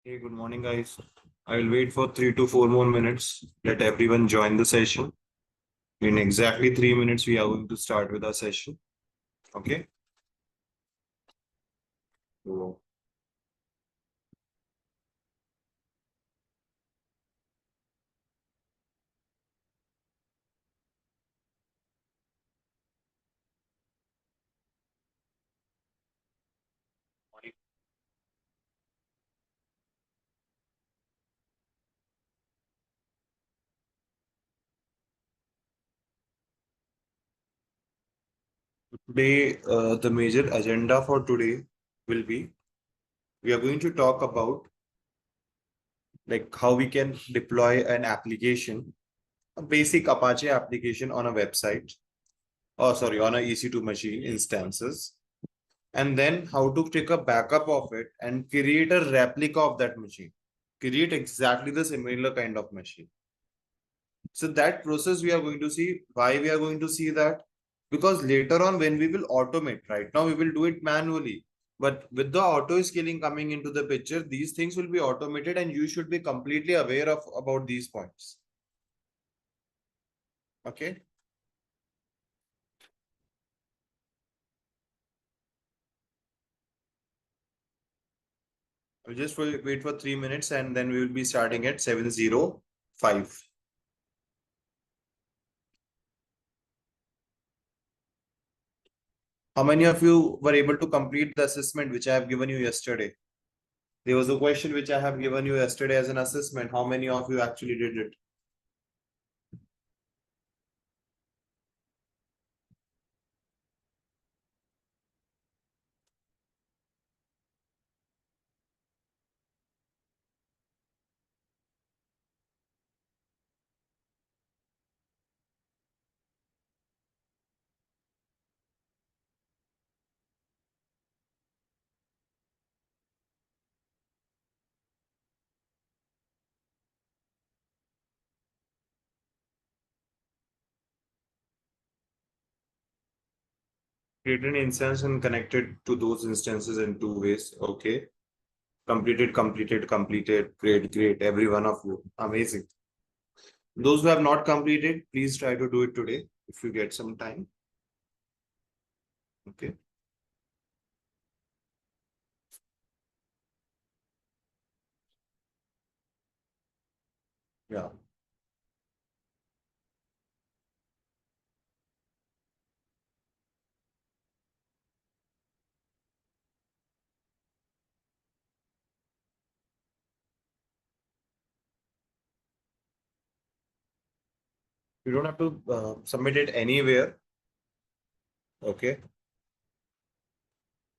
Hey, good morning, guys. I will wait for 3 to 4 more minutes. Let everyone join the session. In exactly 3 minutes, we are going to start with our session. Okay. So today, the major agenda for today will be we are going to talk about like how we can deploy an application, a basic Apache application on a website, or sorry, on a EC2 machine instances, and then how to take a backup of it and create a replica of that machine. Create exactly the similar kind of machine. So that process we are going to see. Why we are going to see that? Because later on when we will automate, right now we will do it manually. But with the auto scaling coming into the picture, these things will be automated and you should be completely aware of about these points. Okay. I'll just wait for 3 minutes and then we will be starting at 7:05. How many of you were able to complete the assessment which I have given you yesterday? There was a question which I have given you yesterday as an assessment. How many of you actually did it? Create an instance and connected to those instances in two ways. Okay. Completed. Great. Every one of you. Amazing. Those who have not completed, please try to do it today if you get some time. Okay. Yeah. You don't have to submit it anywhere. Okay.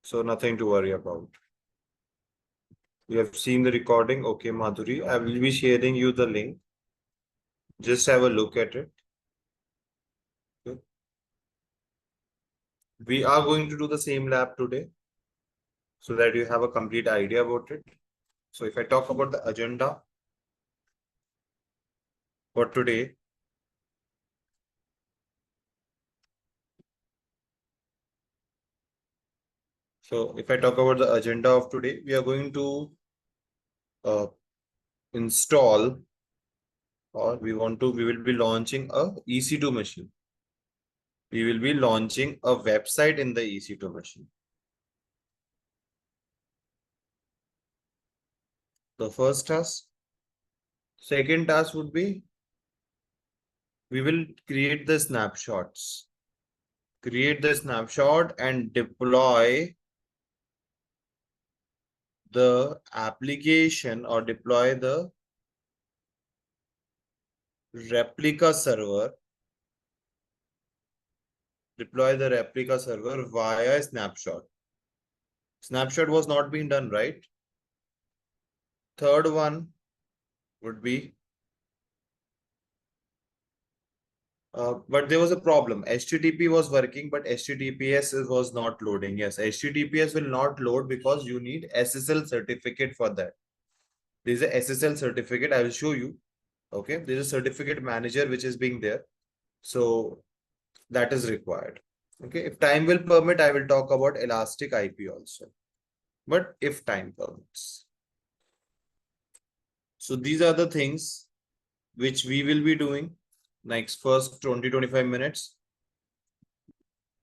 So nothing to worry about. You have seen the recording. Okay, Madhuri. I will be sharing you the link. Just have a look at it. Okay. We are going to do the same lab today so that you have a complete idea about it. So if I talk about the agenda for today, so if I talk about the agenda of today, we are going to uh, install or we will be launching a EC2 machine. We will be launching a website in the EC2 machine. The first task. Second task would be we will create the snapshots. Create the snapshot and deploy the application or deploy the replica server. Deploy the replica server via snapshot. Snapshot was not being done, right? Third one would be, but there was a problem. HTTP was working, but HTTPS was not loading. Yes, HTTPS will not load because you need SSL certificate for that. There's a SSL certificate. I will show you. Okay, there's a certificate manager which is being there. So that is required. Okay, if time will permit, I will talk about Elastic IP also. But if time permits. So these are the things which we will be doing next first 20-25 minutes.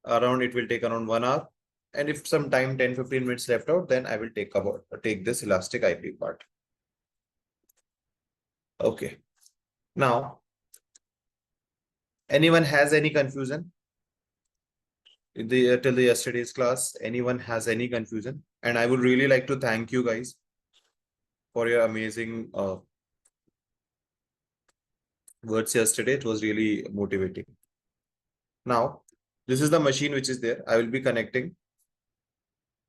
Around it will take around 1 hour. And if some time 10-15 minutes left out, then I will take this elastic IP part. Okay. Now, anyone has any confusion? Till the yesterday's class, anyone has any confusion? And I would really like to thank you guys for your amazing words yesterday. It was really motivating. Now, this is the machine which is there. I will be connecting.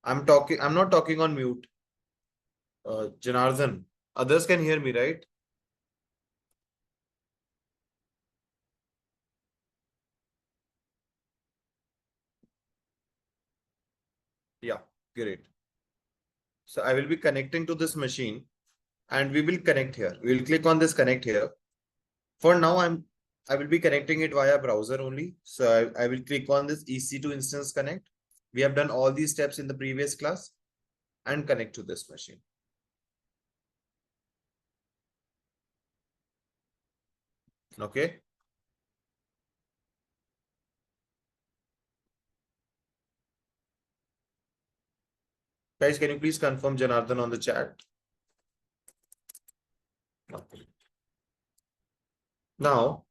I'm not talking on mute. Janardhan, others can hear me, right? Yeah, great. So I will be connecting to this machine and we will connect here. We will click on this connect here. For now, I will be connecting it via browser only. So I will click on this EC2 instance connect. We have done all these steps in the previous class and connect to this machine. Okay. Guys, can you please confirm Janardhan on the chat? Okay. Now,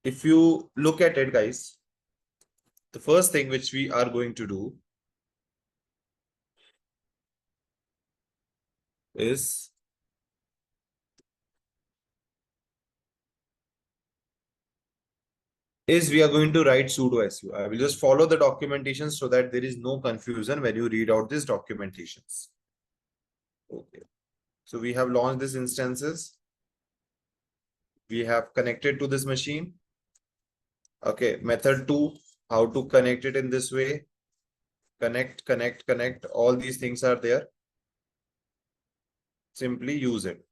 if you look at it, guys, the first thing which we are going to do is we are going to write sudo su. I will just follow the documentation so that there is no confusion when you read out these documentations. Okay. So we have launched these instances. We have connected to this machine. Okay. Method 2, how to connect it in this way. Connect, connect, connect. All these things are there. Simply use it.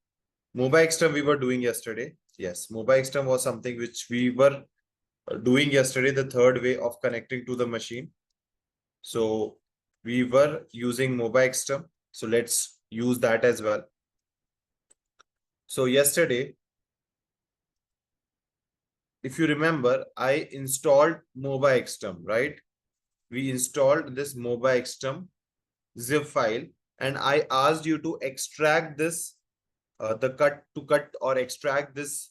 Mobile extern we were doing yesterday. Yes, mobile extern was something which we were doing yesterday, the third way of connecting to the machine. So we were using mobile extern. So let's use that as well. So yesterday, if you remember, I installed mobile extern, right? We installed this mobile extern zip file and I asked you to extract this, cut or extract this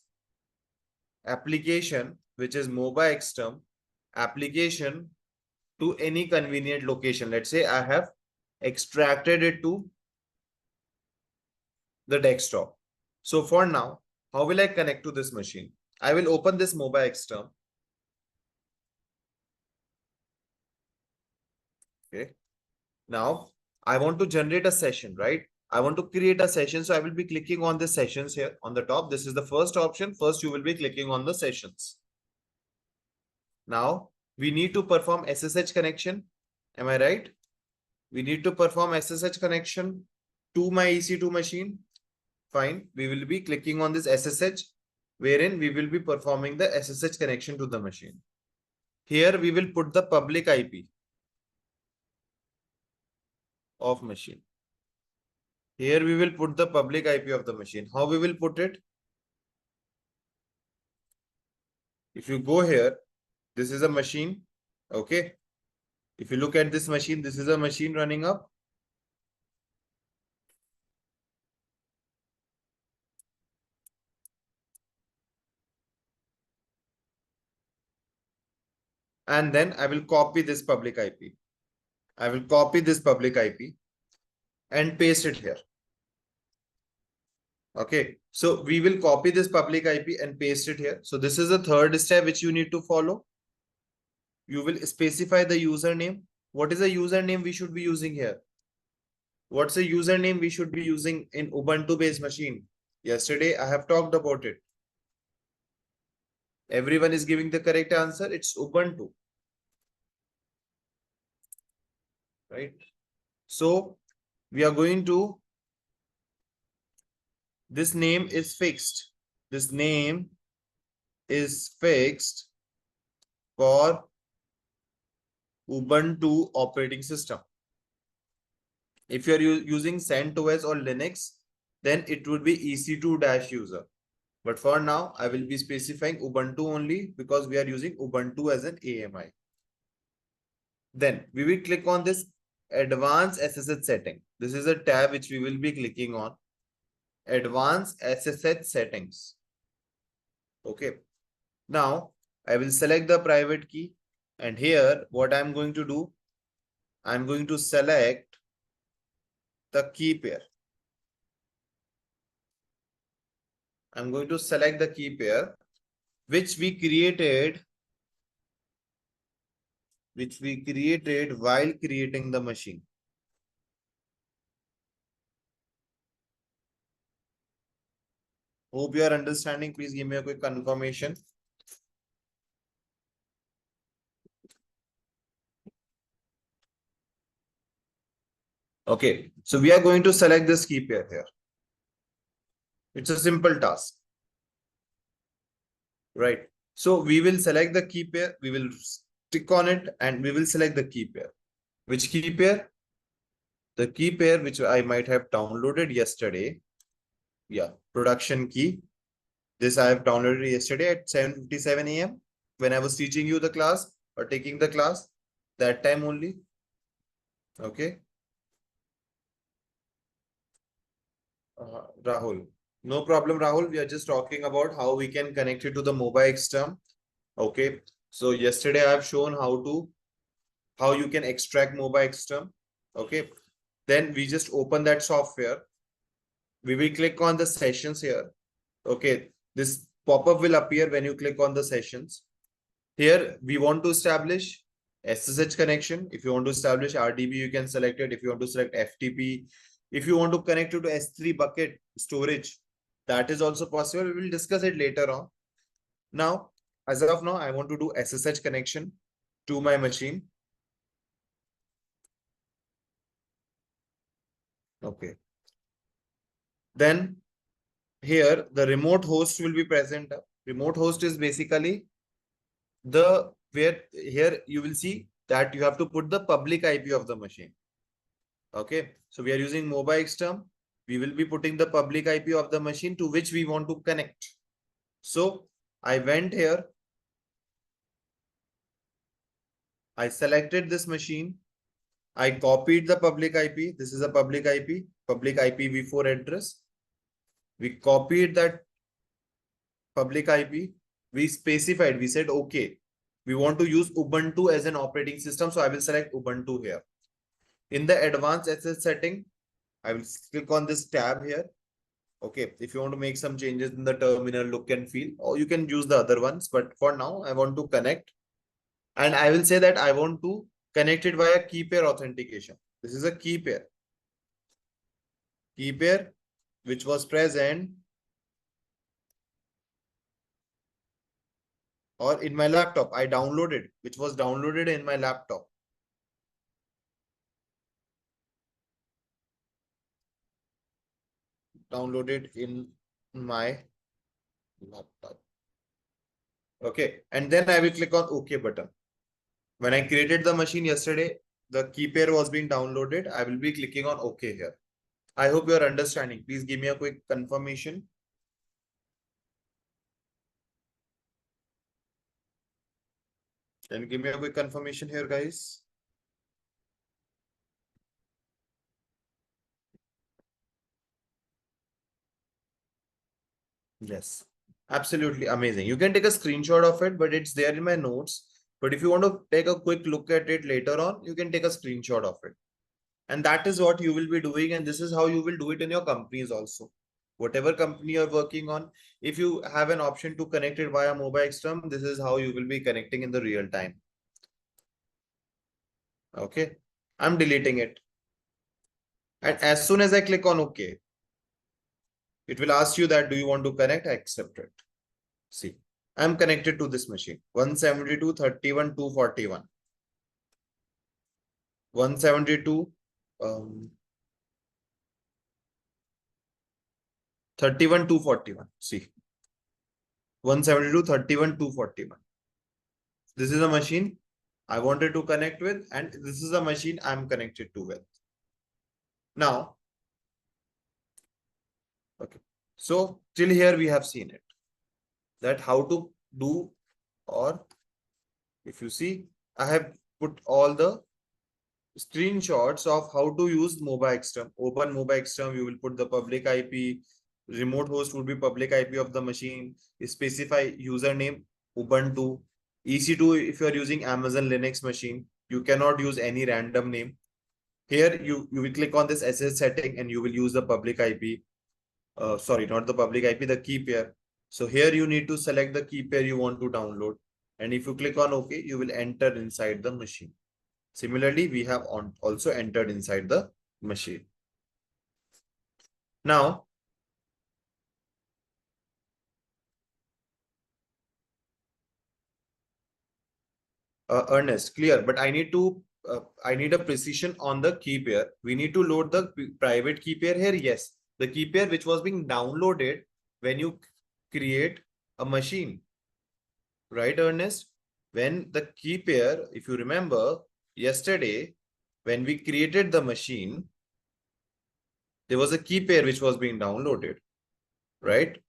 application, which is mobile extern application to any convenient location. Let's say I have extracted it to the desktop. So for now, how will I connect to this machine? I will open this mobile extern. Okay. Now I want to generate a session, right? I want to create a session. So I will be clicking on the sessions here on the top. This is the first option. First, you will be clicking on the sessions. Now we need to perform SSH connection. Am I right? We need to perform SSH connection to my EC2 machine. Fine. We will be clicking on this SSH, wherein we will be performing the SSH connection to the machine. Here we will put the public IP of machine. Here we will put the public IP of the machine. How we will put it? If you go here, this is a machine. Okay. If you look at this machine, this is a machine running up. And then I will copy this public IP. I will copy this public IP and paste it here. Okay. So we will copy this public IP and paste it here. So this is the third step which you need to follow. You will specify the username. What is the username we should be using here? What's the username we should be using in Ubuntu based machine? Yesterday, I have talked about it. Everyone is giving the correct answer. It's Ubuntu. Right? So we are going to This name is fixed. This name is fixed for Ubuntu operating system. If you're using CentOS or Linux, then it would be EC2-user. But for now, I will be specifying Ubuntu only because we are using Ubuntu as an AMI. Then we will click on this advanced SSH setting. This is a tab which we will be clicking on. Advanced SSH settings. Okay. Now I will select the private key. And here, what I'm going to do, I'm going to select the key pair. I'm going to select the key pair, which we created while creating the machine. Hope you are understanding. Please give me a quick confirmation. Okay, so we are going to select this key pair here. It's a simple task, right? So we will select the key pair, we will stick on it, and we will select the key pair. Which key pair? The key pair which I might have downloaded yesterday. Yeah, production key. This I have downloaded yesterday at 7:57 a.m. when I was teaching you the class or taking the class, that time only. Okay. Rahul. No problem, Rahul. We are just talking about how we can connect it to the mobile extern. Okay. So yesterday I have shown how you can extract mobile extern. Okay. Then we just open that software. We will click on the sessions here. Okay. This pop-up will appear when you click on the sessions. Here we want to establish SSH connection. If you want to establish RDB, you can select it. If you want to select FTP, if you want to connect it to S3 bucket storage, that is also possible. We will discuss it later on. Now, as of now, I want to do SSH connection to my machine. Okay. Then here the remote host will be present. Remote host is basically the where here you will see that you have to put the public IP of the machine. Okay, so we are using mobile extern. We will be putting the public IP of the machine to which we want to connect. So I went here. I selected this machine. I copied the public IP. This is a public IP, public IPv4 address. We copied that public IP. We specified, we said, okay, we want to use Ubuntu as an operating system. So I will select Ubuntu here. In the advanced SSH setting, I will click on this tab here. Okay, if you want to make some changes in the terminal look and feel, or you can use the other ones. But for now, I want to connect. And I will say that I want to connect it via key pair authentication. This is a key pair. Key pair, which was present or in my laptop. I downloaded, which was downloaded in my laptop. Downloaded in my laptop. Okay, and then I will click on OK button. When I created the machine yesterday, the key pair was being downloaded. I will be clicking on OK here. I hope you are understanding. Please give me a quick confirmation. Can you give me a quick confirmation here, guys? Yes, absolutely amazing. You can take a screenshot of it, but it's there in my notes. But if you want to take a quick look at it later on, you can take a screenshot of it. And that is what you will be doing. And this is how you will do it in your companies also. Whatever company you're working on, if you have an option to connect it via mobile extern, this is how you will be connecting in the real time. Okay, I'm deleting it. And as soon as I click on OK, it will ask you that do you want to connect? I accept it. See, I'm connected to this machine. 172.31.241. 172. 31,241. See, 172.31.241. This is a machine I wanted to connect with, and this is a machine I'm connected to with. Now, okay. So till here we have seen it, that how to do, or if you see, I have put all the screenshots of how to use MobaXterm. Open MobaXterm, you will put the public IP, remote host would be public IP of the machine, specify username, Ubuntu, EC2 if you are using Amazon Linux machine, you cannot use any random name. Here you will click on this SS setting and you will use the public IP. Sorry, not the public IP, the key pair. So here you need to select the key pair you want to download. And if you click on OK, you will enter inside the machine. Similarly, we have also entered inside the machine. Now, Ernest, clear, but I need a precision on the key pair. We need to load the private key pair here. Yes, the key pair which was being downloaded when you create a machine, right, Ernest? When the key pair, if you remember yesterday, when we created the machine, there was a key pair which was being downloaded, right?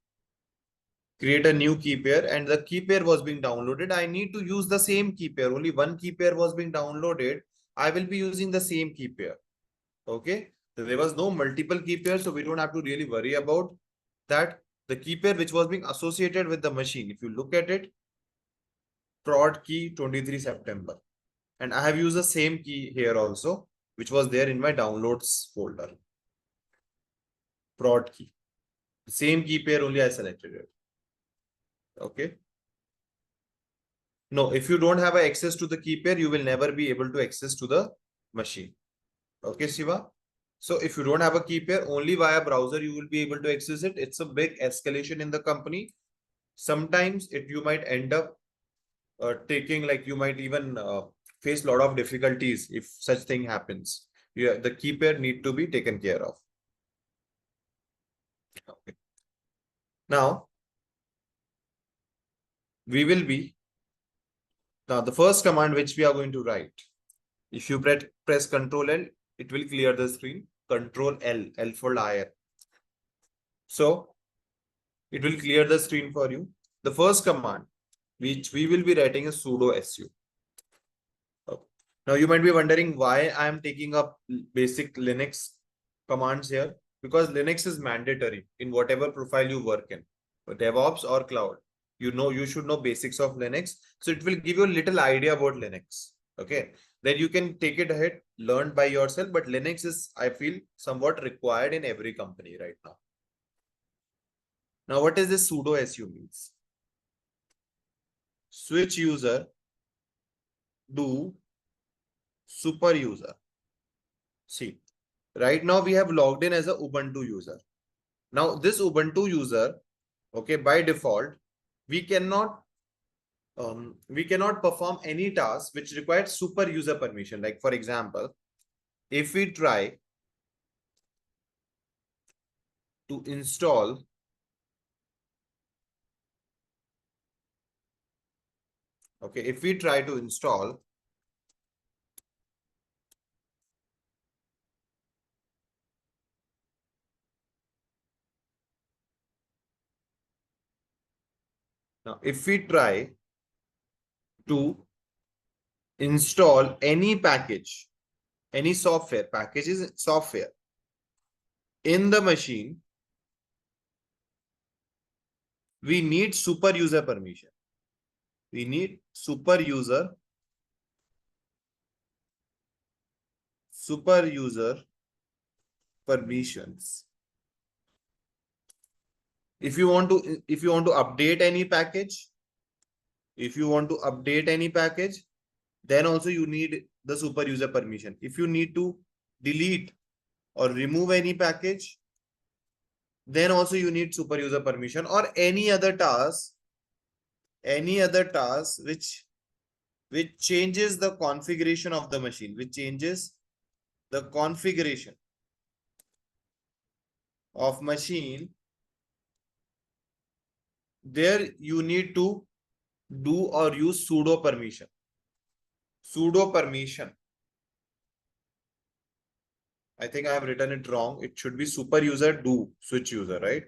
Create a new key pair and the key pair was being downloaded. I need to use the same key pair. Only one key pair was being downloaded. I will be using the same key pair. Okay. So there was no multiple key pairs, so we don't have to really worry about that. The key pair which was being associated with the machine, if you look at it, prod key 23 September. And I have used the same key here also, which was there in my downloads folder. Prod key. The same key pair only I selected it. Okay. No, if you don't have access to the key pair, you will never be able to access to the machine. Okay, Shiva? So if you don't have a key pair, only via browser, you will be able to access it. It's a big escalation in the company. Sometimes you might end up taking, like you might even face a lot of difficulties if such thing happens. The key pair need to be taken care of. Okay. Now, now the first command which we are going to write, if you press Control L, it will clear the screen. Control L, L for liar. So it will clear the screen for you. The first command which we will be writing is sudo su. Okay. Now you might be wondering why I am taking up basic Linux commands here, because Linux is mandatory in whatever profile you work in, DevOps or cloud. You should know basics of Linux. So it will give you a little idea about Linux. Okay. Then you can take it ahead, learn by yourself. But Linux is, I feel, somewhat required in every company right now. Now, what is this sudo su means? Switch user do super user. See, right now we have logged in as a Ubuntu user. Now, this Ubuntu user, okay, by default, we cannot perform any task which requires super user permission. Like, for example, if we try to install if we try to install now, if we try to install any package, any software, packages, software in the machine, we need super user permission. We need super user permissions. If you want to update any package, then also you need the super user permission. If you need to delete or remove any package, then also you need super user permission, or any other task which changes the configuration of the machine, which changes the configuration of machine there you need to do or use sudo permission. Sudo permission. I think I have written it wrong. It should be super user do switch user, right?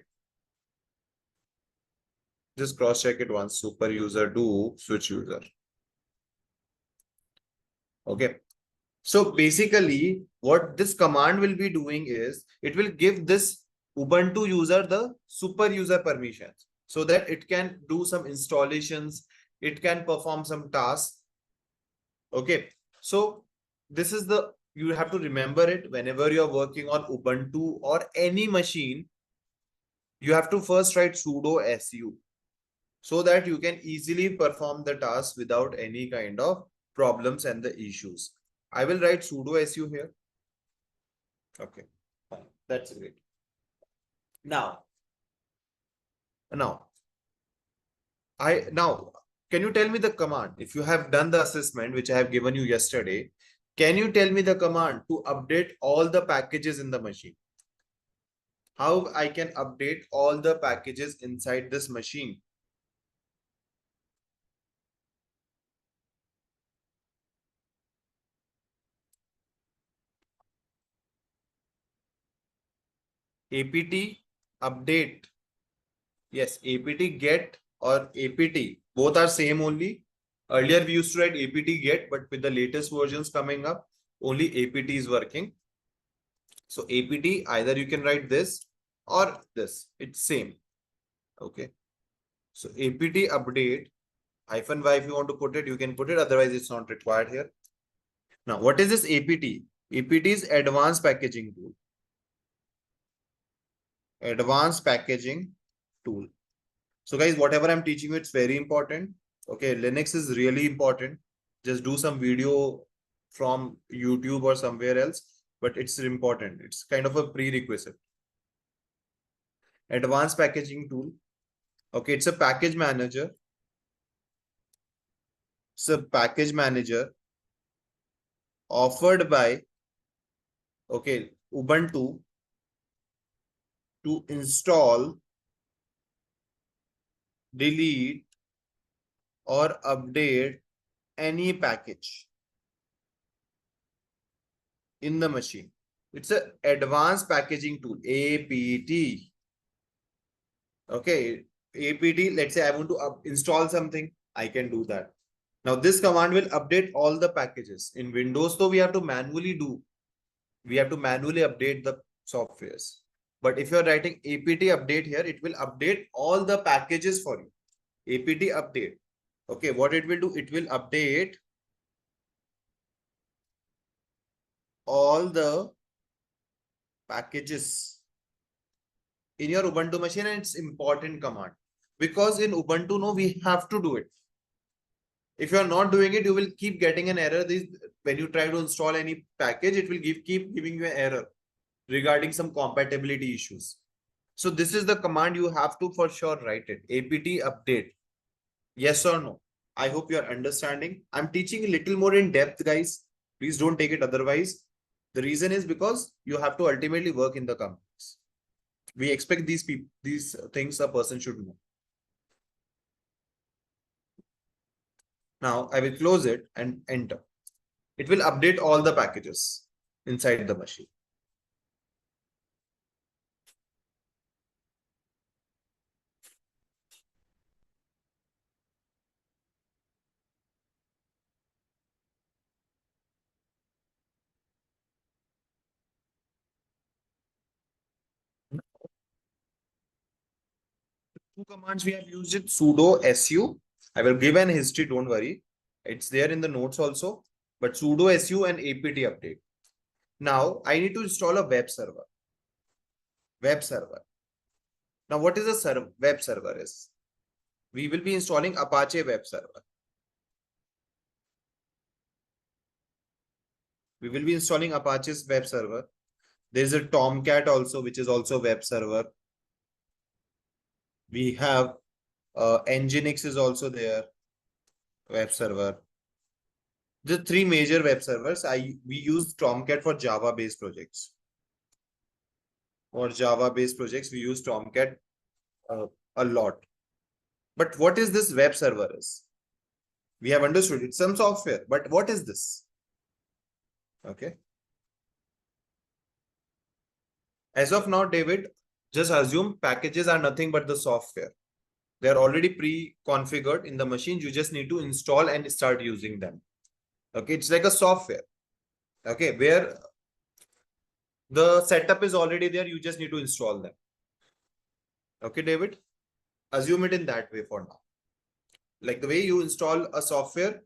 Just cross check it once. Super user do switch user. Okay. So basically, what this command will be doing is it will give this Ubuntu user the super user permissions so that it can do some installations, it can perform some tasks. Okay. So this is the, you have to remember it whenever you're working on Ubuntu or any machine, you have to first write sudo su so that you can easily perform the task without any kind of problems and the issues. I will write sudo su here. Okay, fine. That's great. Now, now, can you tell me the command? If you have done the assessment, which I have given you yesterday, can you tell me the command to update all the packages in the machine? How I can update all the packages inside this machine? apt update. Yes, apt get or apt, both are same only. Earlier we used to write apt get, but with the latest versions coming up, only apt is working. So apt, either you can write this or this. It's same. Okay. So apt update -y, if you want to put it, you can put it. Otherwise, it's not required here. Now, what is this apt? apt is advanced packaging tool. Advanced packaging tool. So guys, whatever I'm teaching you, it's very important. Okay, Linux is really important. Just do some video from YouTube or somewhere else, but it's important. It's kind of a prerequisite. Advanced packaging tool. Okay, it's a package manager. It's a package manager offered by, okay, Ubuntu to install, delete, or update any package in the machine. It's an advanced packaging tool, APT. Okay, APT, let's say I want to install something, I can do that. Now this command will update all the packages. In Windows, though, we have to manually update the softwares. But if you're writing apt update here, it will update all the packages for you. Apt update. Okay, what it will do? It will update all the packages in your Ubuntu machine, and it's important command because in Ubuntu, no, we have to do it. If you are not doing it, you will keep getting an error. When you try to install any package, it will keep giving you an error regarding some compatibility issues. So this is the command you have to for sure write it. apt update. Yes or no? I hope you are understanding. I'm teaching a little more in depth, guys. Please don't take it otherwise. The reason is because you have to ultimately work in the companies. We expect these things a person should know. Now I will close it and enter. It will update all the packages inside the machine. Two commands we have used it, sudo su. I will give an history, don't worry. It's there in the notes also. But sudo su and apt update. Now I need to install a web server. Web server. Now what is a web server is? We will be installing Apache web server. We will be installing Apache's web server. There is a Tomcat also, which is also web server. We have Nginx is also there, web server. The three major web servers. We use Tomcat for Java based projects. For Java based projects, we use Tomcat a lot. But what is this web server is? We have understood it's some software, but what is this? Okay. As of now, David, just assume packages are nothing but the software. They are already pre-configured in the machine. You just need to install and start using them. Okay, it's like a software. Okay, where the setup is already there. You just need to install them. Okay, David, assume it in that way for now. Like the way you install a software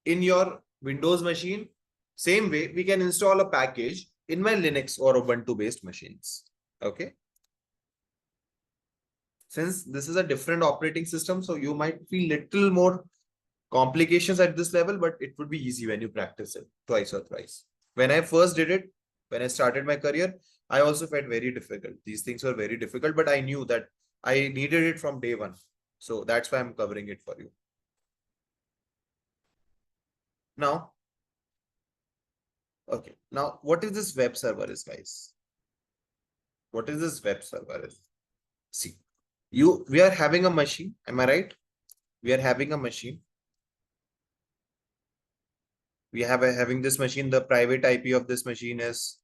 in your Windows machine, same way we can install a package in my Linux or Ubuntu based machines. Okay. Since this is a different operating system, so you might feel little more complications at this level, but it would be easy when you practice it twice or thrice. When I first did it, when I started my career, I also felt very difficult. These things were very difficult, but I knew that I needed it from day one. So that's why I'm covering it for you. Now, okay. Now, what is this web server is, guys? What is this web server is? See, we are having a machine. Am I right? We are having a machine. We have having this machine. The private IP of this machine is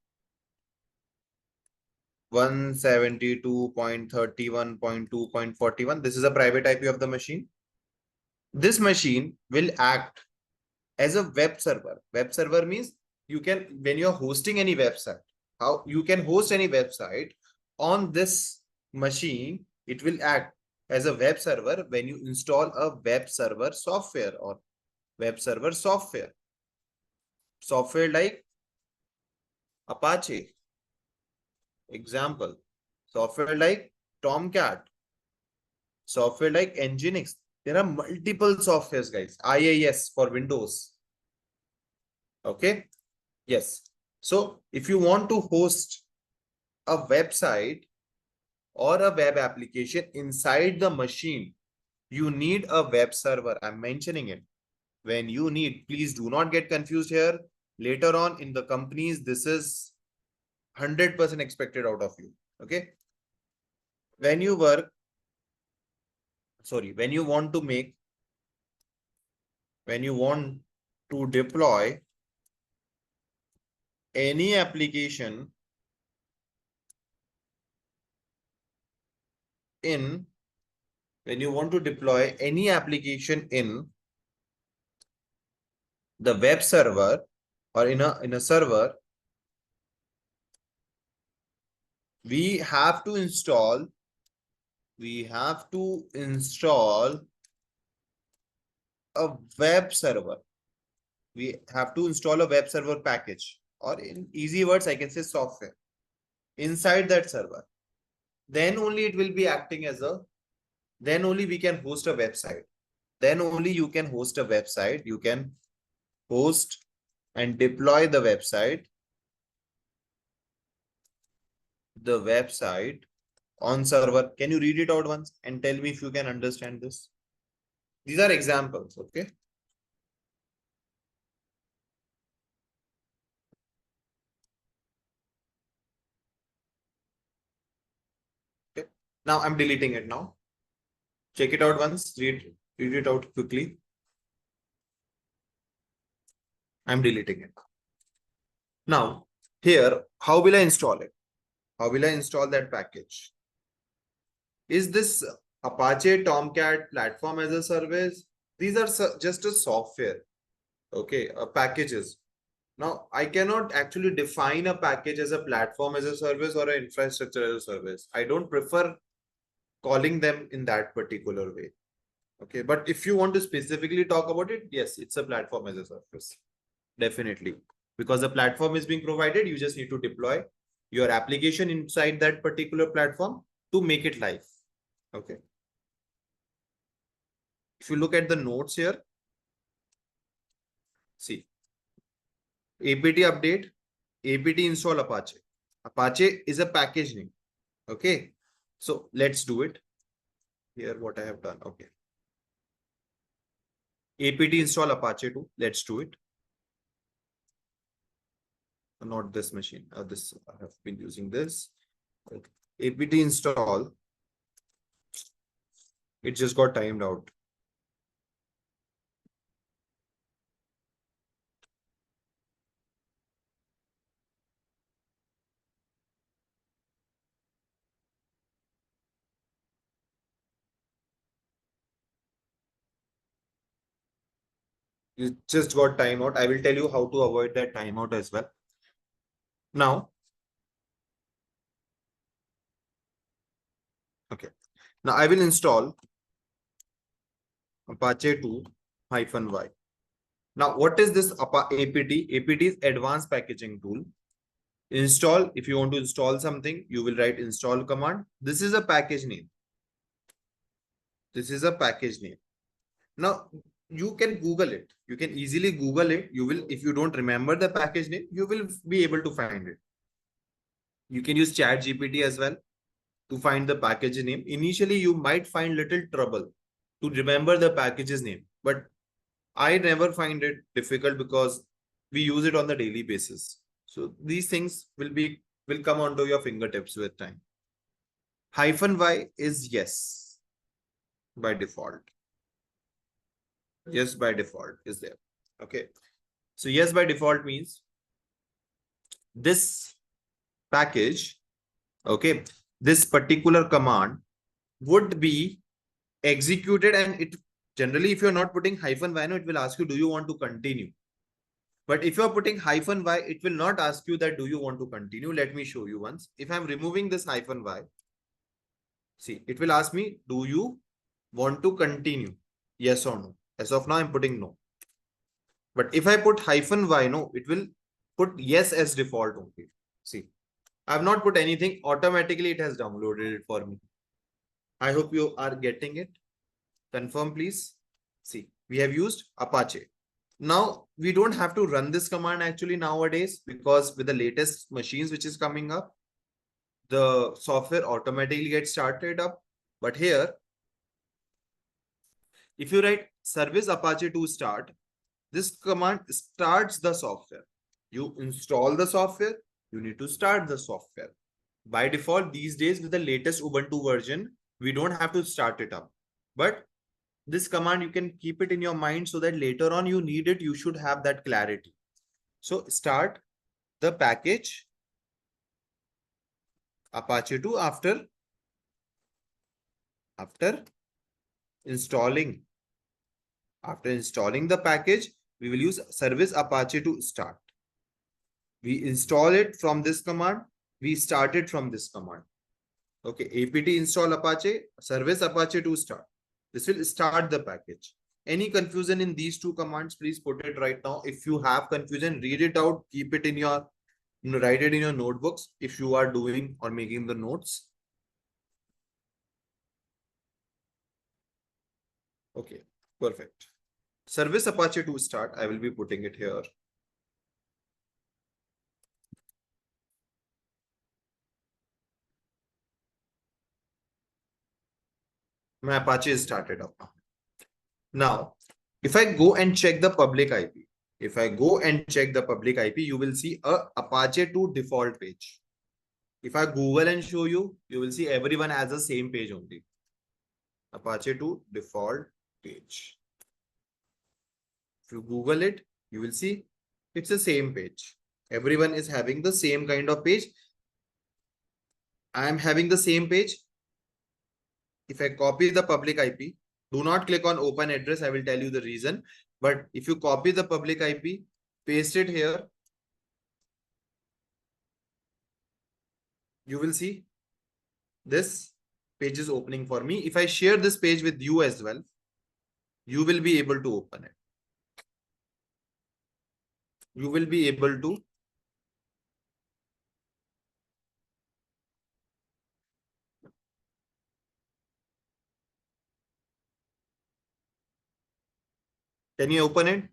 172.31.2.41. This is a private IP of the machine. This machine will act as a web server. Web server means you can, when you're hosting any website, how you can host any website on this machine, it will act as a web server when you install a web server software or web server software. Software like Apache, example. Software like Tomcat, software like Nginx. There are multiple softwares, guys. IIS for Windows. Okay. Yes. So if you want to host a website or a web application inside the machine, you need a web server. I'm mentioning it. When you need, please do not get confused here. Later on in the companies, this is 100% expected out of you. Okay. When you work, sorry, when you want to make, when you want to deploy any application in, when you want to deploy any application in the web server or in a server, we have to install a web server. We have to install a web server package, or in easy words, I can say software inside that server. Then only it will be acting as a, then only we can host a website. Then only you can host a website. You can host and deploy the website on server. Can you read it out once and tell me if you can understand this? These are examples, okay? Okay. Now I'm deleting it now. Check it out once. Read it out quickly. I'm deleting it. Now, here, how will I install it? How will I install that package? Is this Apache Tomcat platform as a service? These are just a software, okay, packages. Now, I cannot actually define a package as a platform as a service or an infrastructure as a service. I don't prefer calling them in that particular way. Okay, but if you want to specifically talk about it, yes, it's a platform as a service. Definitely. Because the platform is being provided, you just need to deploy your application inside that particular platform to make it live. Okay. If you look at the notes here, see, apt update, apt install Apache. Apache is a package name. Okay. So let's do it. Here, what I have done. Okay. apt install Apache 2. Let's do it. Not this machine. This I have been using this. Okay. apt install It just got timed out. It just got timeout. I will tell you how to avoid that timeout as well. Now, okay. Now I will install Apache 2-y. Now, what is this APT? APT is Advanced Packaging Tool. Install, if you want to install something, you will write install command. This is a package name. This is a package name. Now, you can Google it. You can easily Google it. You will, if you don't remember the package name, you will be able to find it. You can use Chat GPT as well to find the package name. Initially, you might find little trouble to remember the package's name, but I never find it difficult because we use it on the daily basis. So these things will come onto your fingertips with time. -y is yes by default. Yes by default is there. Okay. So yes by default means this package, okay, this particular command would be executed, and it generally, if you're not putting -y, no, it will ask you, do you want to continue? But if you're putting -y, it will not ask you that, do you want to continue? Let me show you once. If I'm removing this -y, see, it will ask me, do you want to continue? Yes or no? As of now, I'm putting no. But if I put -y, no, it will put yes as default only. See, I've not put anything. Automatically, it has downloaded it for me. I hope you are getting it. Confirm, please. See, we have used Apache. Now, we don't have to run this command actually nowadays, because with the latest machines which is coming up, the software automatically gets started up. But here, if you write service Apache to start, this command starts the software. You install the software, you need to start the software. By default, these days with the latest Ubuntu version, we don't have to start it up. But this command, you can keep it in your mind so that later on you need it, you should have that clarity. So start the package Apache 2 after installing. After installing the package, we will use service Apache to start. We install it from this command. We start it from this command. Okay, apt install Apache, service Apache to start. This will start the package. Any confusion in these two commands, please put it right now. If you have confusion, read it out, keep it in your, write it in your notebooks if you are doing or making the notes. Okay, perfect. Service Apache to start, I will be putting it here. My Apache is started up now. Now, if I go and check the public IP, if I go and check the public IP, you will see a Apache 2 default page. If I Google and show you, you will see everyone has the same page only. Apache 2 default page. If you Google it, you will see it's the same page. Everyone is having the same kind of page. I am having the same page. If I copy the public IP, do not click on open address. I will tell you the reason. But if you copy the public IP, paste it here, you will see this page is opening for me. If I share this page with you as well, you will be able to open it. You will be able to can you open it?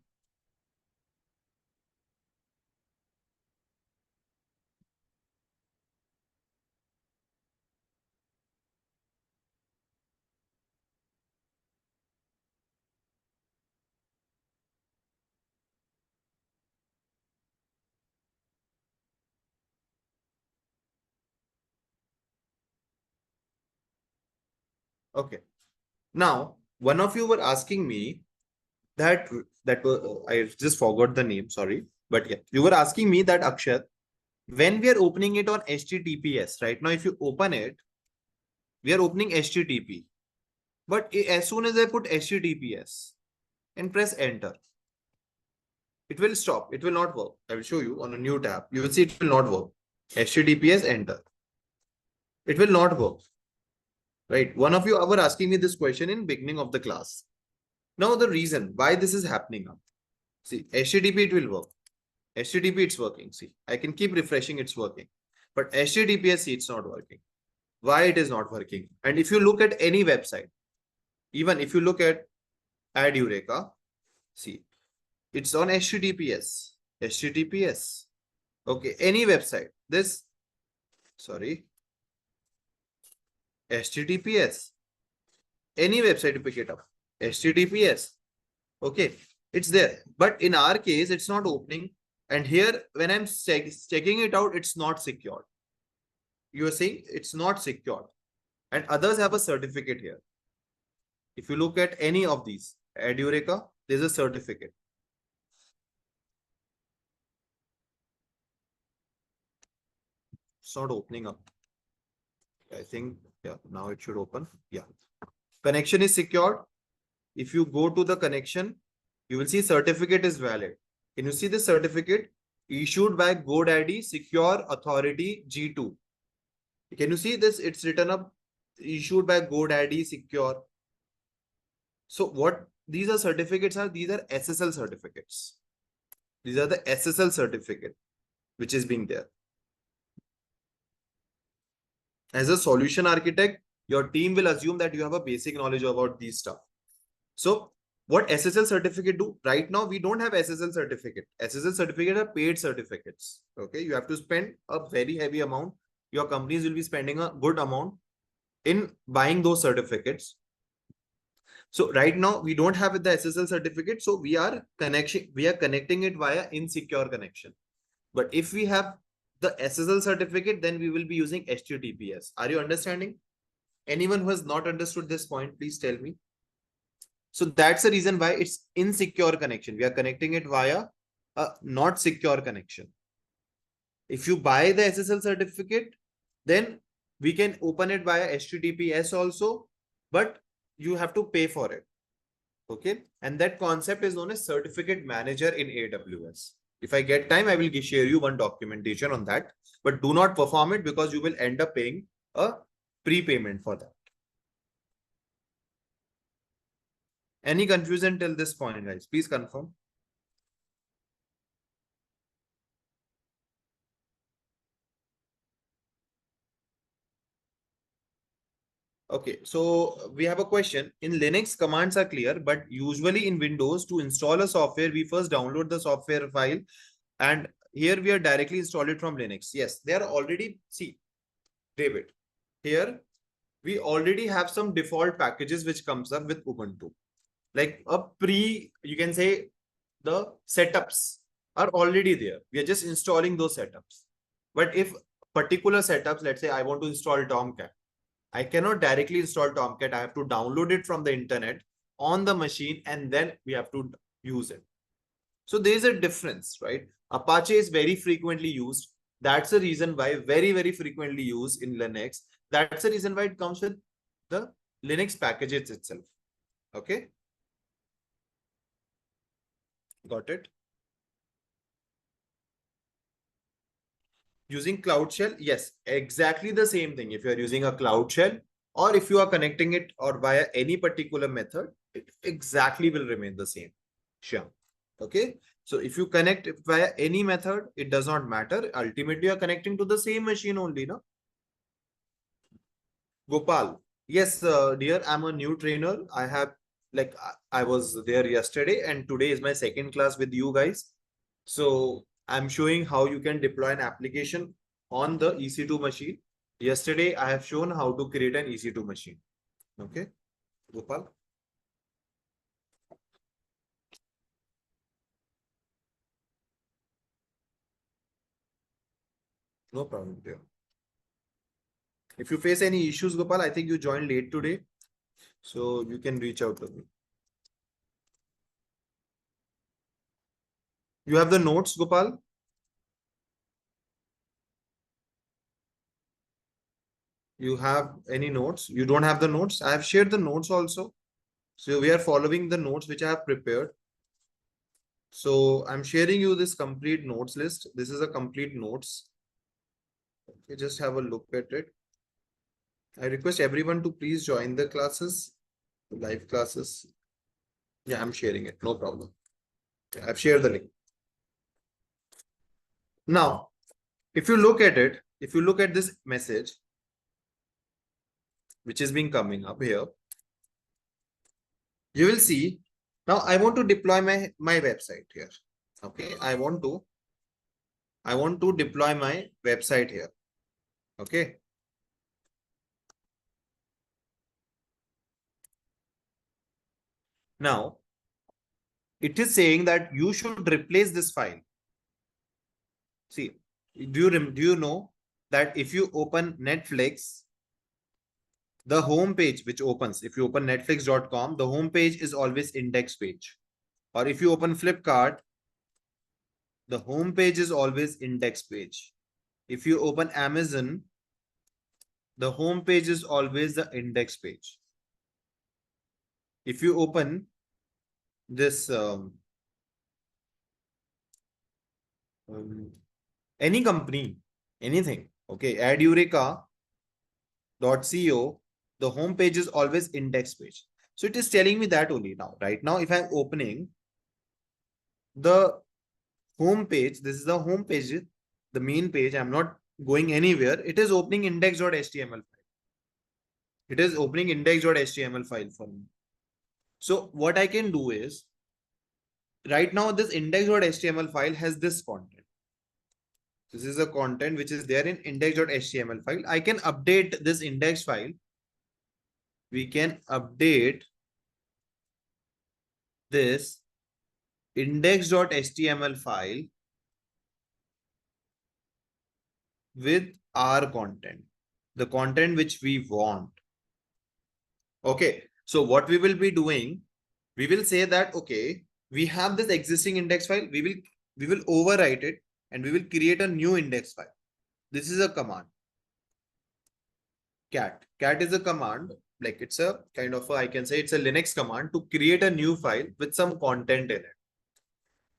Okay. Now, one of you were asking me that I just forgot the name, sorry. But yeah, you were asking me that Akshat, when we are opening it on HTTPS, right now, if you open it, we are opening HTTP. But as soon as I put HTTPS and press enter, it will stop. It will not work. I will show you on a new tab. You will see it will not work. HTTPS enter. It will not work. Right. One of you were asking me this question in beginning of the class. Now the reason why this is happening now. See, HTTP it will work. HTTP it's working. See, I can keep refreshing, it's working. But HTTPS see, it's not working. Why it is not working? And if you look at any website, even if you look at Ad Eureka, see, it's on HTTPS. HTTPS. Okay, any website. This, sorry, HTTPS. Any website you pick it up. HTTPS. Okay, it's there. But in our case, it's not opening. And here, when I'm checking it out, it's not secured. You are saying it's not secured. And others have a certificate here. If you look at any of these, Ad Eureka, there's a certificate. It's not opening up. I think, yeah, now it should open. Yeah. Connection is secured. If you go to the connection, you will see certificate is valid. Can you see the certificate? Issued by GoDaddy Secure Authority G2. Can you see this? It's written up, issued by GoDaddy Secure. So what these are certificates are, these are SSL certificates. These are the SSL certificate, which is being there. As a solution architect, your team will assume that you have a basic knowledge about these stuff. So what SSL certificate do? Right now, we don't have SSL certificate. SSL certificate are paid certificates. Okay, you have to spend a very heavy amount. Your companies will be spending a good amount in buying those certificates. So right now, we don't have the SSL certificate. So we are connecting it via insecure connection. But if we have the SSL certificate, then we will be using HTTPS. Are you understanding? Anyone who has not understood this point, please tell me. So that's the reason why it's insecure connection. We are connecting it via a not secure connection. If you buy the SSL certificate, then we can open it via HTTPS also, but you have to pay for it. Okay. And that concept is known as certificate manager in AWS. If I get time, I will share you one documentation on that, but do not perform it because you will end up paying a prepayment for that. Any confusion till this point, guys? Please confirm. Okay, so we have a question. In Linux, commands are clear, but usually in Windows, to install a software, we first download the software file, and here we are directly installed it from Linux. Yes, they are already, see, David, here we already have some default packages which comes up with Ubuntu. Like you can say the setups are already there. We are just installing those setups. But if particular setups, let's say I want to install Tomcat, I cannot directly install Tomcat. I have to download it from the internet on the machine and then we have to use it. So there is a difference, right? Apache is very frequently used. That's the reason why very, very frequently used in Linux. That's the reason why it comes with the Linux packages itself. Okay. Got it. Using Cloud Shell, yes, exactly the same thing. If you are using a Cloud Shell or if you are connecting it or via any particular method, it exactly will remain the same. Sure. Okay. So if you connect via any method, it does not matter. Ultimately, you are connecting to the same machine only, no? Gopal. Yes, dear, I'm a new trainer. I was there yesterday and today is my second class with you guys. So I'm showing how you can deploy an application on the EC2 machine. Yesterday, I have shown how to create an EC2 machine. Okay, Gopal. No problem, dear. If you face any issues, Gopal, I think you joined late today. So you can reach out to me. You have the notes, Gopal? You have any notes? You don't have the notes? I have shared the notes also. So we are following the notes which I have prepared. So I'm sharing you this complete notes list. This is a complete notes. You just have a look at it. I request everyone to please join the classes, live classes. Yeah, I'm sharing it. No problem. I've shared the link. Now, if you look at it, if you look at this message, which is being coming up here, you will see. Now I want to deploy my website here. Okay, I want to deploy my website here. Okay. Now it is saying that you should replace this file. See, do you know that if you open Netflix, the home page which opens, if you open netflix.com, the home page is always index page. Or if you open Flipkart, the home page is always index page. If you open Amazon, the home page is always the index page. If you open this any company, anything, okay, adureka.co, the home page is always index page. So it is telling me that only now. Right now, if I'm opening the home page, this is the home page, the main page, I'm not going anywhere. It is opening index.html file. It is opening index.html file for me. So what I can do is, right now, this index.html file has this content. This is the content which is there in index.html file. I can update this index file. We can update this index.html file with our content, the content which we want. Okay. So what we will be doing, we will say that, okay, we have this existing index file. We will overwrite it and we will create a new index file. This is a command. Cat is a command, like it's a kind of I can say it's a Linux command to create a new file with some content in it.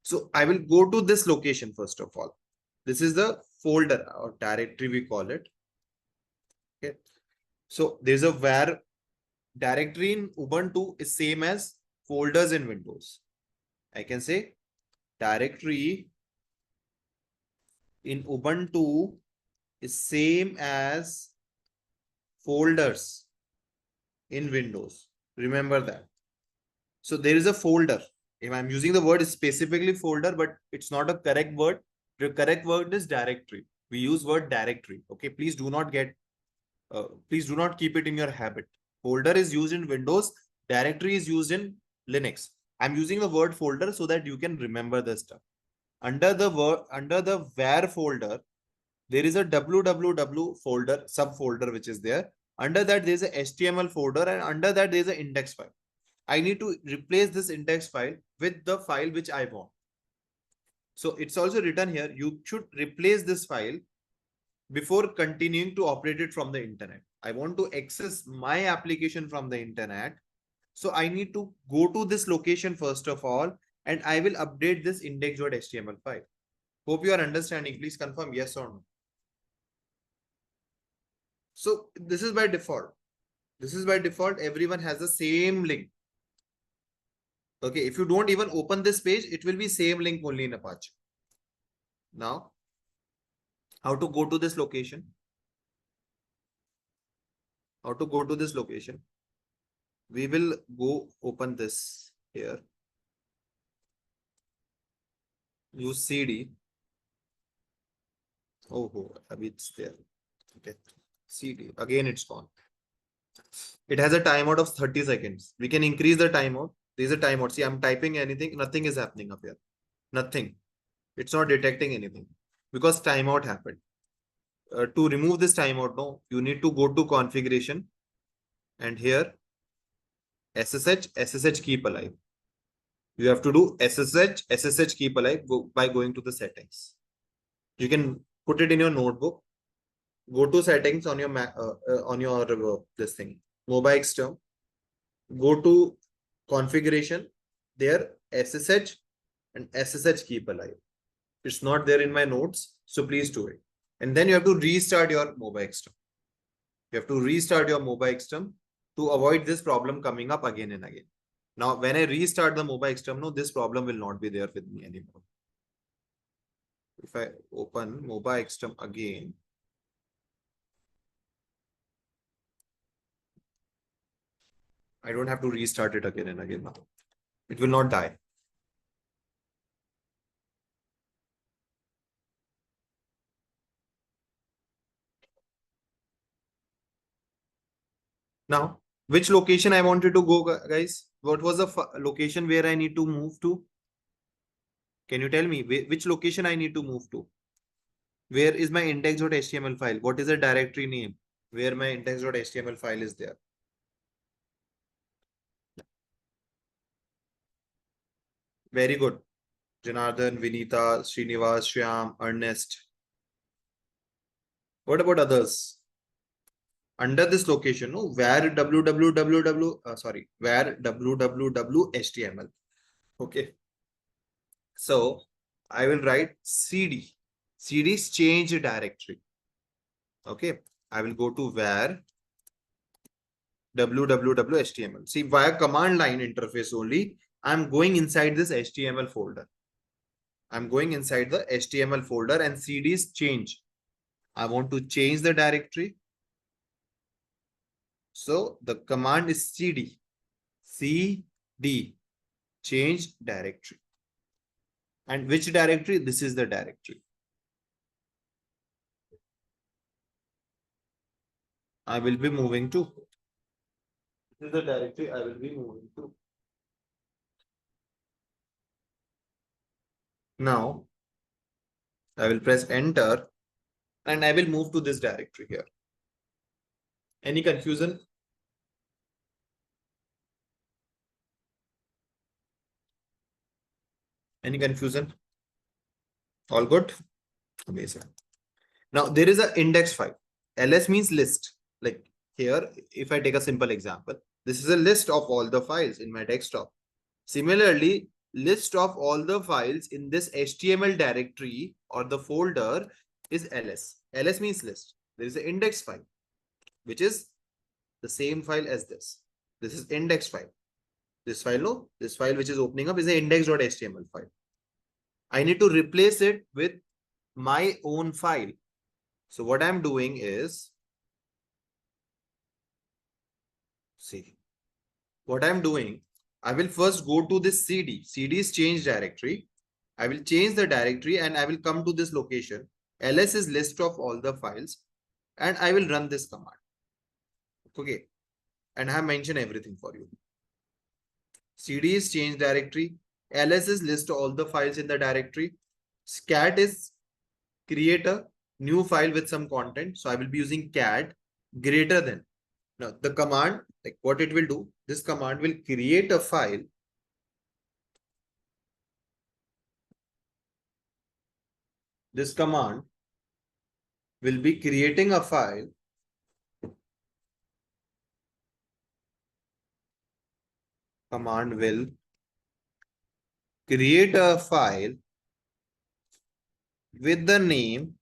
So I will go to this location first of all. This is the folder or directory we call it. Okay. So there's a where directory in Ubuntu is same as folders in Windows. I can say directory in Ubuntu is same as folders in Windows. Remember that. So there is a folder. If I'm using the word specifically folder, but it's not a correct word. The correct word is directory. We use word directory. Okay, please do not keep it in your habit. Folder is used in Windows. Directory is used in Linux. I'm using the word folder so that you can remember the stuff. Under the where folder, there is a www folder, subfolder, which is there. Under that, there's a HTML folder, and under that, there's an index file. I need to replace this index file with the file which I want. So it's also written here, you should replace this file before continuing to operate it from the internet. I want to access my application from the internet. So I need to go to this location first of all, and I will update this index.html file. Hope you are understanding. Please confirm yes or no. So this is by default. This is by default. Everyone has the same link. Okay, if you don't even open this page, it will be same link only in Apache. Now, how to go to this location? How to go to this location? We will go open this here. Use CD. Oh, it's there. Okay. CD. Again, it's gone. It has a timeout of 30 seconds. We can increase the timeout. There's a timeout. See, I'm typing anything. Nothing is happening up here. Nothing. It's not detecting anything because timeout happened. To remove this timeout, no, you need to go to configuration and here SSH keep alive. You have to do SSH keep alive by going to the settings. You can put it in your notebook. Go to settings on your this thing, mobile term. Go to configuration. There SSH and SSH keep alive. It's not there in my notes, so please do it. And then you have to restart your mobile extern. You have to restart your mobile extern to avoid this problem coming up again and again. Now, when I restart the mobile extern, no, this problem will not be there with me anymore. If I open mobile extern again, I don't have to restart it again and again now. It will not die. Now, which location I wanted to go, guys? What was the location where I need to move to? Can you tell me which location I need to move to? Where is my index.html file? What is the directory name where my index.html file is there? Very good. Janardhan, Vinita, Srinivas, Shyam, Ernest. What about others? Under this location, no, where www.html. Okay. So I will write cd. cd is change directory. Okay. I will go to where www.html. See, via command line interface only, I'm going inside this HTML folder. I'm going inside the HTML folder and cd is change. I want to change the directory. So the command is cd. cd. Change directory. And which directory? This is the directory. I will be moving to. This is the directory I will be moving to. Now, I will press enter and I will move to this directory here. Any confusion? Any confusion? All good? Amazing. Now, there is an index file. ls means list. Like here, if I take a simple example, this is a list of all the files in my desktop. Similarly, list of all the files in this HTML directory or the folder is ls. ls means list. There is an index file, which is the same file as this. This is index file. This file, no, this file which is opening up is the index.html file. I need to replace it with my own file. So what I'm doing is, see, what I'm doing, I will first go to this cd. cd is change directory. I will change the directory and I will come to this location. ls is list of all the files and I will run this command. Okay. And I have mentioned everything for you. cd is change directory. ls is list all the files in the directory. Cat is create a new file with some content. So I will be using cat greater than. Now the command, like what it will do, this command will create a file. This command will be creating a file. Command will create a file with the name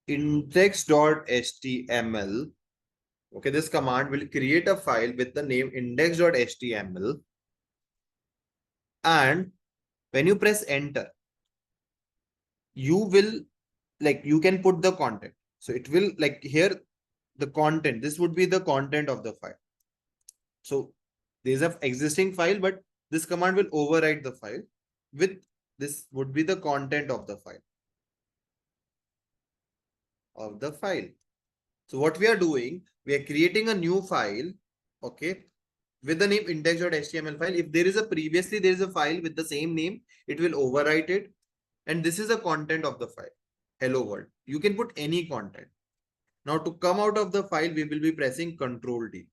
index.html. Okay, this command will create a file with the name index.html. And when you press enter, you will, like, you can put the content. So it will, like, here, the content, this would be the content of the file. So there's an existing file, but this command will override the file with this would be the content of the file. So what we are doing, we are creating a new file, okay, with the name index.html file. If there is a previously there is a file with the same name, it will overwrite it. And this is the content of the file. Hello world. You can put any content. Now to come out of the file, we will be pressing Ctrl D.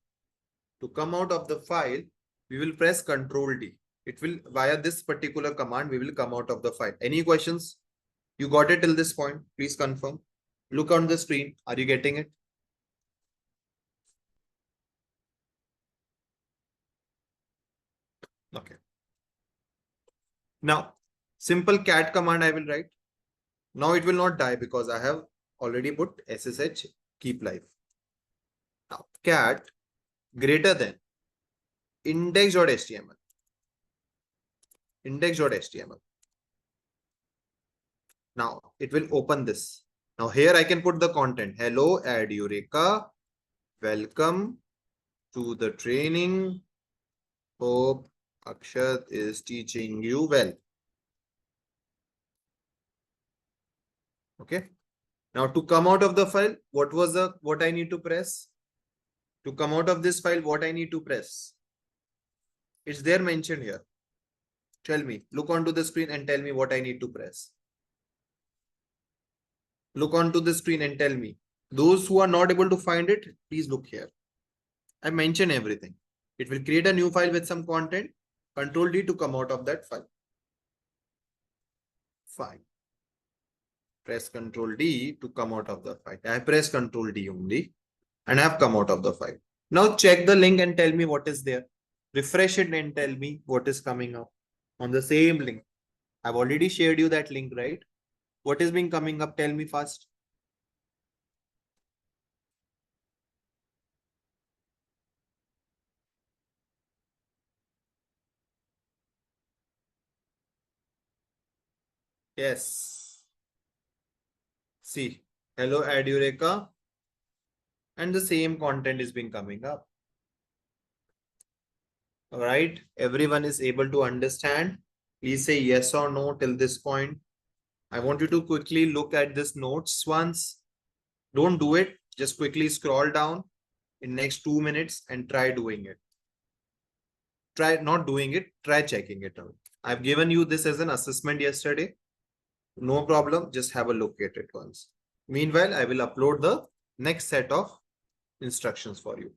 To come out of the file, we will press Control D. It will, via this particular command, we will come out of the file. Any questions? You got it till this point? Please confirm. Look on the screen. Are you getting it? Okay. Now, simple cat command I will write. Now it will not die because I have already put SSH keep live. Now, cat greater than index.html. Index.html. Now it will open this. Now here I can put the content. Hello, add Eureka. Welcome to the training. Hope Akshat is teaching you well. Okay. Now to come out of the file, what I need to press? To come out of this file, what I need to press? It's there mentioned here. Tell me, look onto the screen and tell me what I need to press. Look onto the screen and tell me. Those who are not able to find it, please look here. I mentioned everything. It will create a new file with some content. Control D to come out of that file. Fine. Press Control D to come out of the file. I press Control D only and I have come out of the file. Now check the link and tell me what is there. Refresh it and tell me what is coming up on the same link. I've already shared you that link, right? What is being coming up? Tell me fast. Yes. See, hello, add Eureka. And the same content is being coming up. All right. Everyone is able to understand. Please say yes or no till this point. I want you to quickly look at this notes once. Don't do it. Just quickly scroll down in next 2 minutes and try doing it. Try not doing it. Try checking it out. I've given you this as an assessment yesterday. No problem. Just have a look at it once. Meanwhile, I will upload the next set of instructions for you.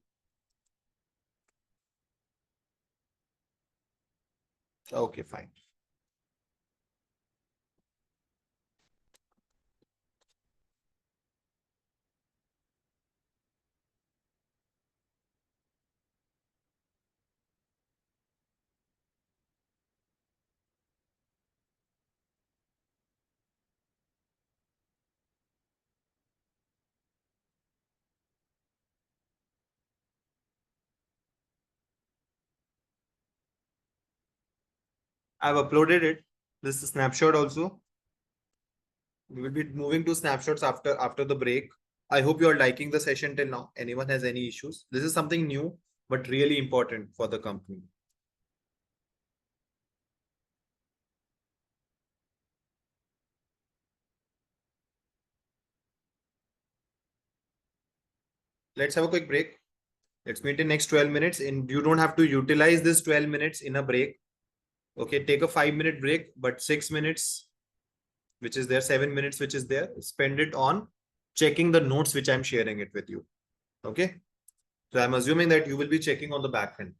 Okay, fine. I've uploaded it. This is snapshot also. We will be moving to snapshots after the break. I hope you are liking the session till now. Anyone has any issues? This is something new, but really important for the company. Let's have a quick break. Let's meet in next 12 minutes. And you don't have to utilize this 12 minutes in a break. Okay, take a 5-minute break, but 6 minutes, which is there, 7 minutes, which is there, spend it on checking the notes, which I'm sharing it with you. Okay. So I'm assuming that you will be checking on the back end.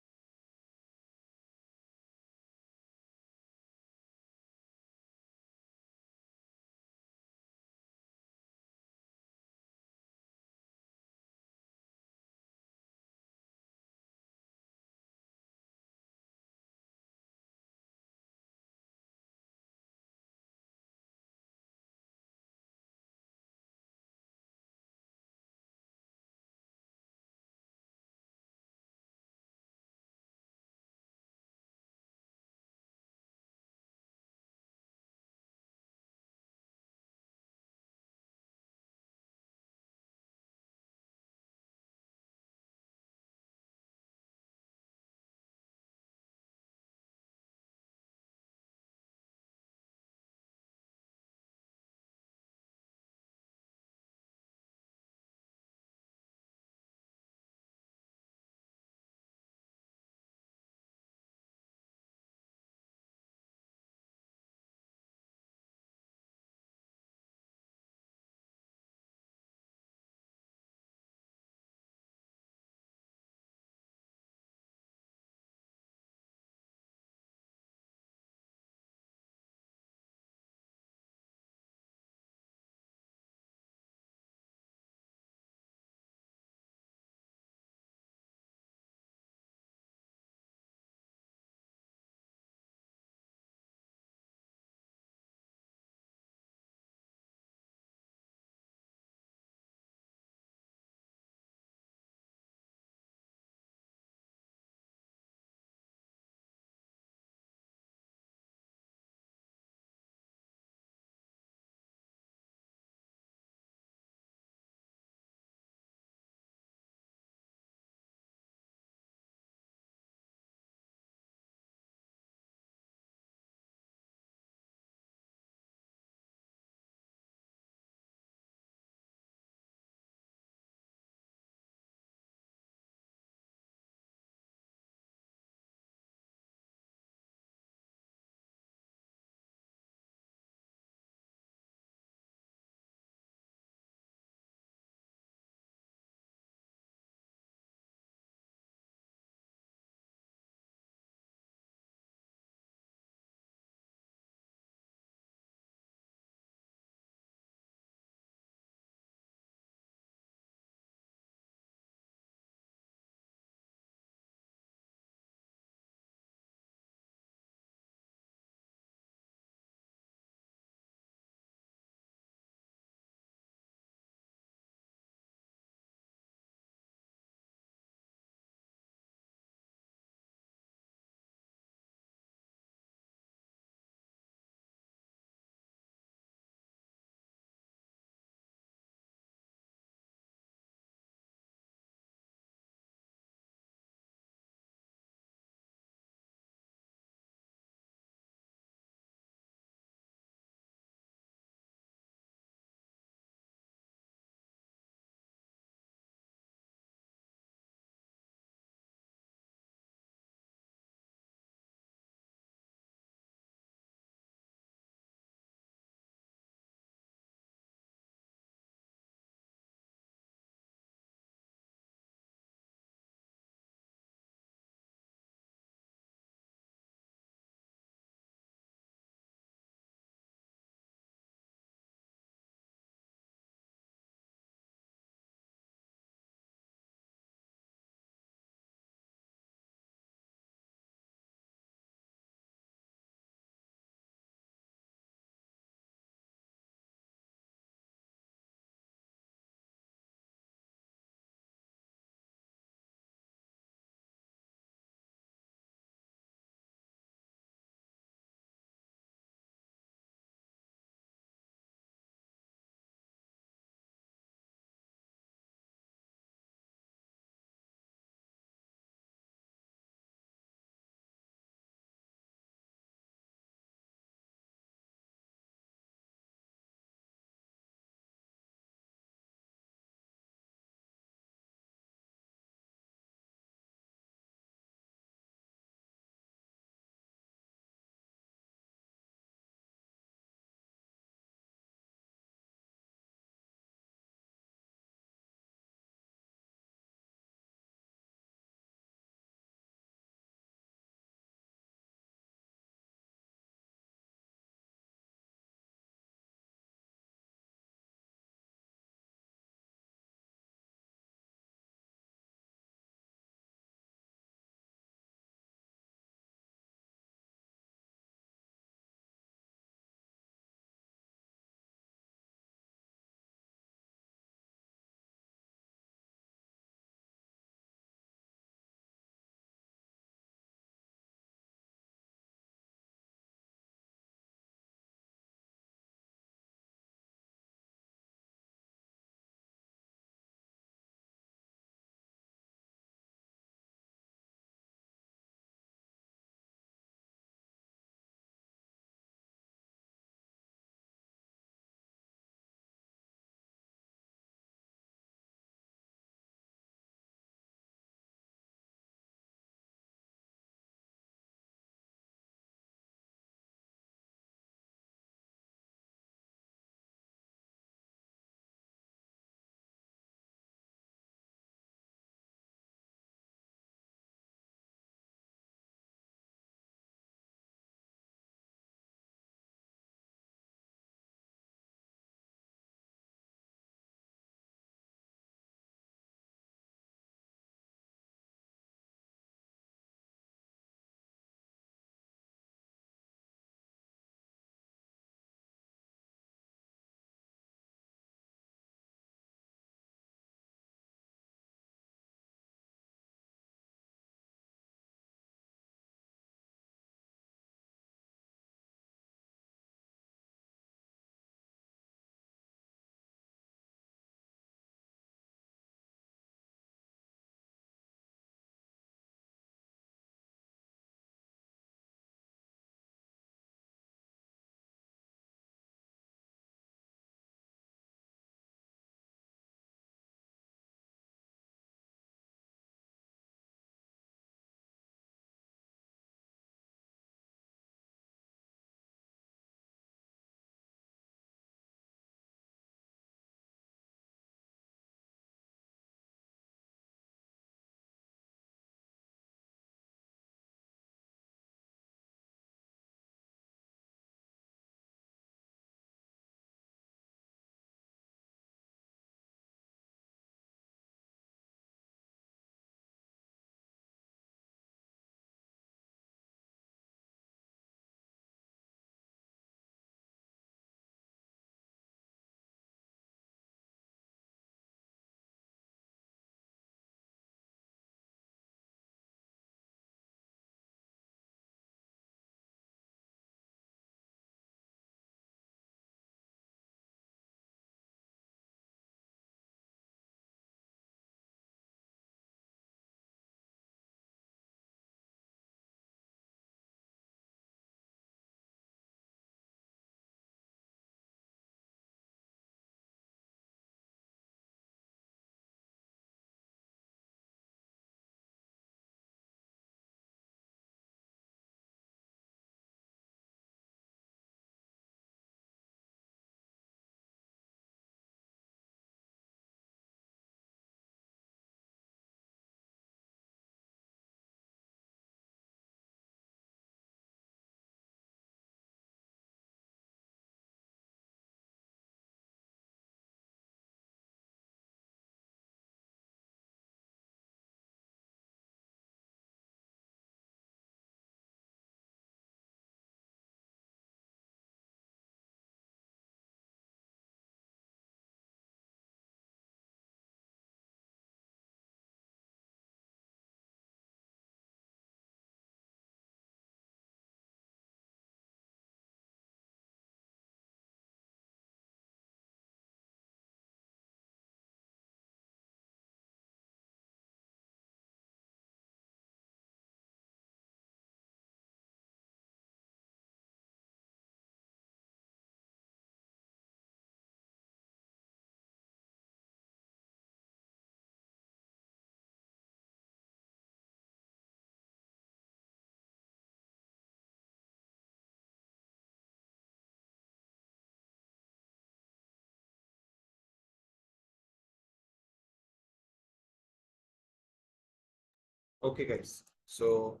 Okay, guys. So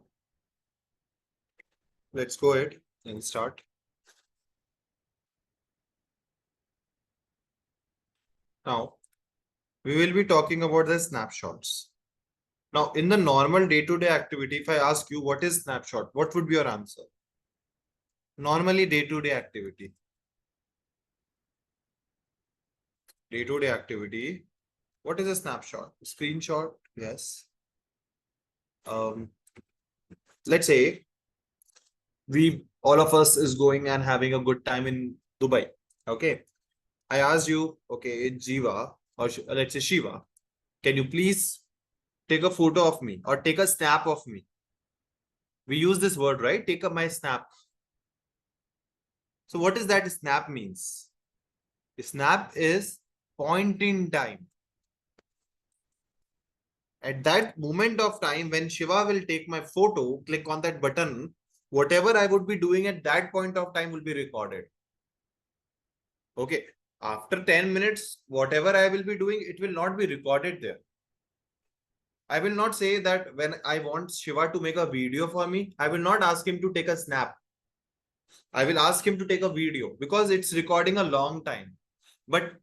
let's go ahead and start. Now, we will be talking about the snapshots. Now, in the normal day-to-day activity, if I ask you what is snapshot, what would be your answer? Normally, day-to-day activity. Day-to-day activity. What is a snapshot? Screenshot? Yes. Um, let's say we all of us is going and having a good time in Dubai. Okay. I asked you, okay, Jiva, or let's say Shiva, can you please take a photo of me or take a snap of me? We use this word, right? Take up my snap. So what is that snap means? Snap is point in time. At that moment of time when Shiva will take my photo, click on that button, whatever I would be doing at that point of time will be recorded. Okay. After 10 minutes, whatever I will be doing, it will not be recorded there. I will not say that when I want Shiva to make a video for me, I will not ask him to take a snap. I will ask him to take a video because it's recording a long time. But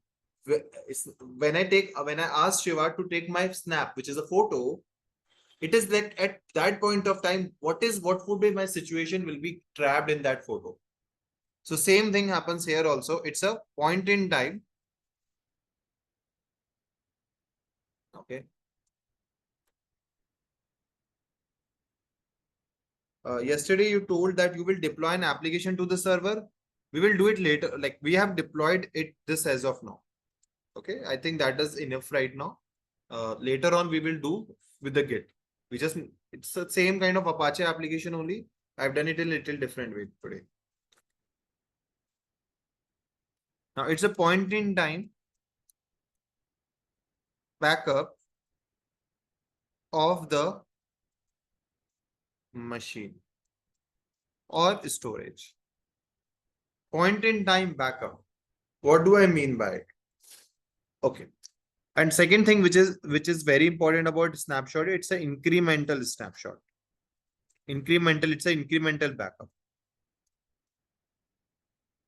when I ask Shiva to take my snap, which is a photo, it is like at that point of time, what would be my situation will be trapped in that photo. So same thing happens here also. It's a point in time. Okay. Yesterday you told that you will deploy an application to the server. We will do it later. Like we have deployed it this as of now. Okay. I think that is enough right now. Later on we will do with the Git. It's the same kind of Apache application only. I've done it in a little different way today. Now it's a point in time backup of the machine or storage. Point in time backup. What do I mean by it? Okay. And second thing, which is very important about snapshot, it's an incremental snapshot. It's an incremental backup.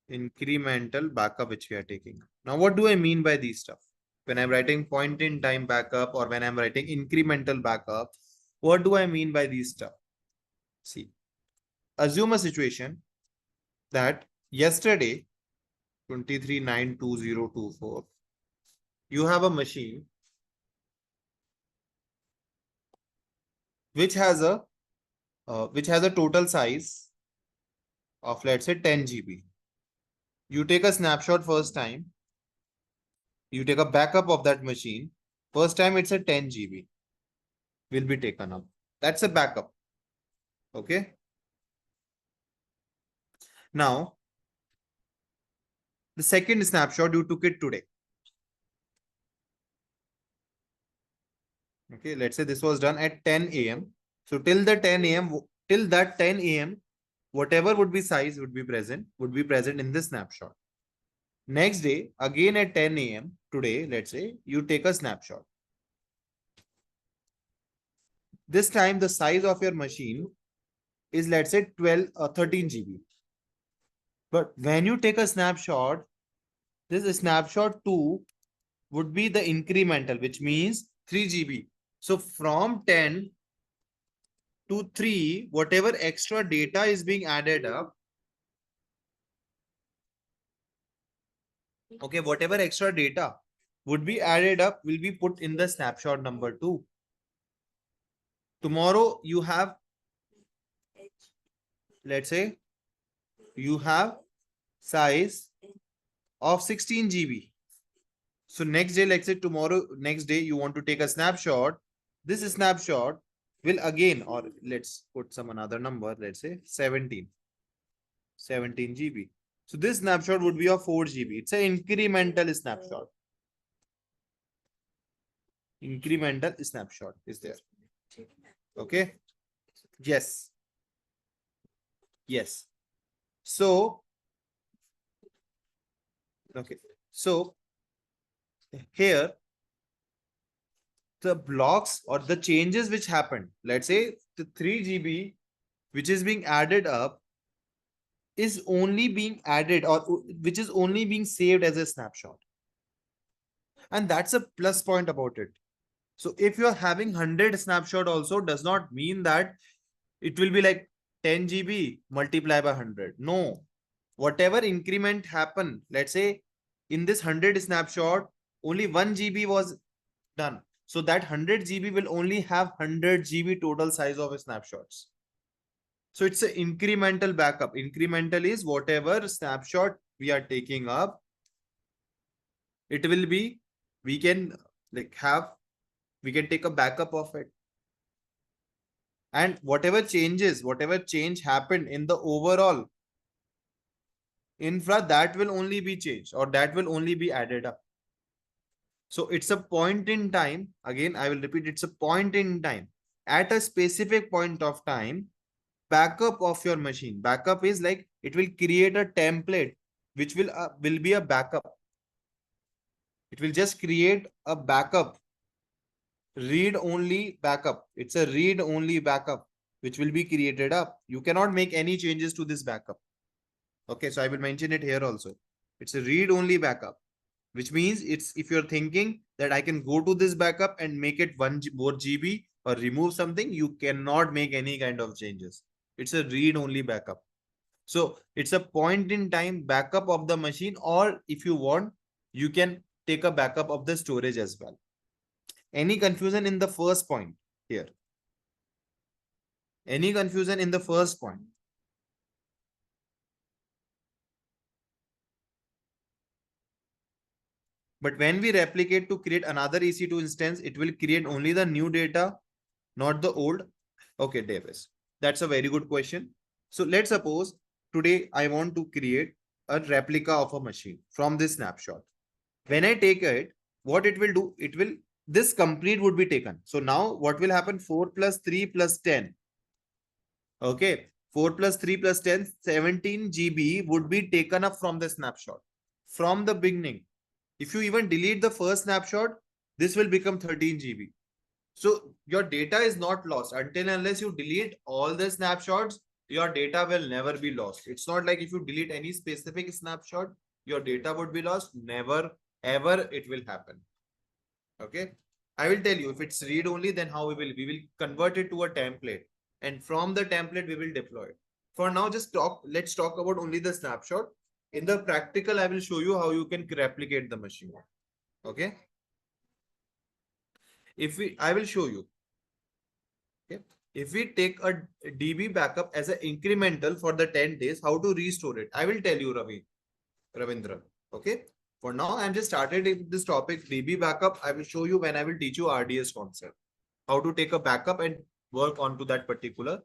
Incremental backup which we are taking. Now, what do I mean by these stuff? When I'm writing point in time backup or when I'm writing incremental backup, what do I mean by these stuff? See, assume a situation that yesterday, 23/9/2024, you have a machine which has a total size of, let's say, 10 GB. You take a snapshot first time, you take a backup of that machine. First time it's a 10 GB will be taken up. That's a backup. Okay. Now, the second snapshot you took it today. Okay, let's say this was done at 10 a.m. So till that 10 a.m., whatever would be size would be present in this snapshot. Next day, again at 10 a.m. today, let's say you take a snapshot. This time the size of your machine is, let's say, 13 GB. But when you take a snapshot, this snapshot 2 would be the incremental, which means 3 GB. So from 10 to 3, whatever extra data is being added up, okay, whatever extra data would be added up will be put in the snapshot number 2. Tomorrow you have, let's say, you have size of 16 GB. So next day, let's say next day you want to take a snapshot. This snapshot will again, or let's put some another number, let's say 17 GB. So this snapshot would be of 4 GB. It's an incremental snapshot. Incremental snapshot is there. Okay. Yes. Yes. So, okay. So here the blocks or the changes which happened, let's say the 3 GB which is being added up is only being added or which is only being saved as a snapshot. And that's a plus point about it. So if you're having 100 snapshot also does not mean that it will be like 10 GB multiplied by 100. No, whatever increment happened, let's say in this 100 snapshot, only 1 GB was done. So that 100 GB will only have 100 GB total size of snapshots. So it's an incremental backup. Incremental is whatever snapshot we are taking up, it will be, we can take a backup of it. And whatever change happened in the overall infra, that will only be changed or that will only be added up. So it's a point in time. Again, I will repeat, it's a point in time. At a specific point of time, backup of your machine. Backup is like it will create a template which will be a backup. It will just create a backup, read only backup. It's a read only backup which will be created up. You cannot make any changes to this backup. Okay, so I will mention it here also. It's a read only backup, which means it's, if you're thinking that I can go to this backup and make it 1 more GB or remove something, you cannot make any kind of changes. It's a read only backup. So it's a point in time backup of the machine, or if you want, you can take a backup of the storage as well. Any confusion in the first point here? Any confusion in the first point? But when we replicate to create another EC2 instance, it will create only the new data, not the old. Okay, Davis. That's a very good question. So let's suppose today I want to create a replica of a machine from this snapshot. When I take it, what it will do, it will, this complete would be taken. So now what will happen? 4 plus 3 plus 10. Okay. 4 plus 3 plus 10, 17 GB would be taken up from the snapshot from the beginning. If you even delete the first snapshot, this will become 13 GB. So your data is not lost until unless you delete all the snapshots, your data will never be lost. It's not like if you delete any specific snapshot, your data would be lost. Never, ever it will happen. Okay. I will tell you, if it's read only, then how we will convert it to a template. And from the template, we will deploy it. For now, let's talk about only the snapshot. In the practical, I will show you how you can replicate the machine. Okay. I will show you. Okay. If we take a DB backup as an incremental for the 10 days, how to restore it? I will tell you, Ravindra. Okay. For now, I'm just started this topic, DB backup. I will show you when I will teach you RDS concept, how to take a backup and work onto that particular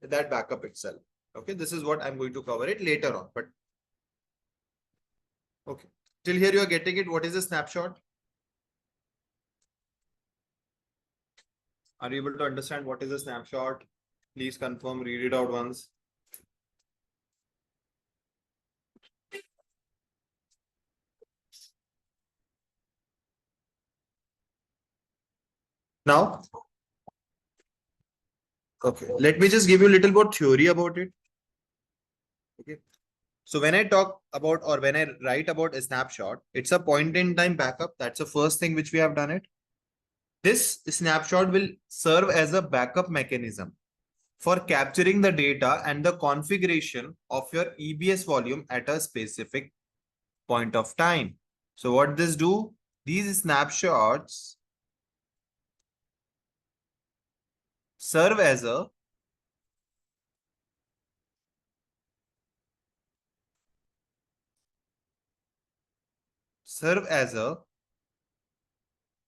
that backup itself. Okay, this is what I'm going to cover it later on. But okay, till here you are getting it. What is a snapshot? Are you able to understand what is a snapshot? Please confirm, read it out once. Now, okay, let me just give you a little more theory about it. Okay. So when I talk about, or when I write about a snapshot, it's a point in time backup. That's the first thing which we have done it. This snapshot will serve as a backup mechanism for capturing the data and the configuration of your EBS volume at a specific point of time. So what this do? These snapshots serve as a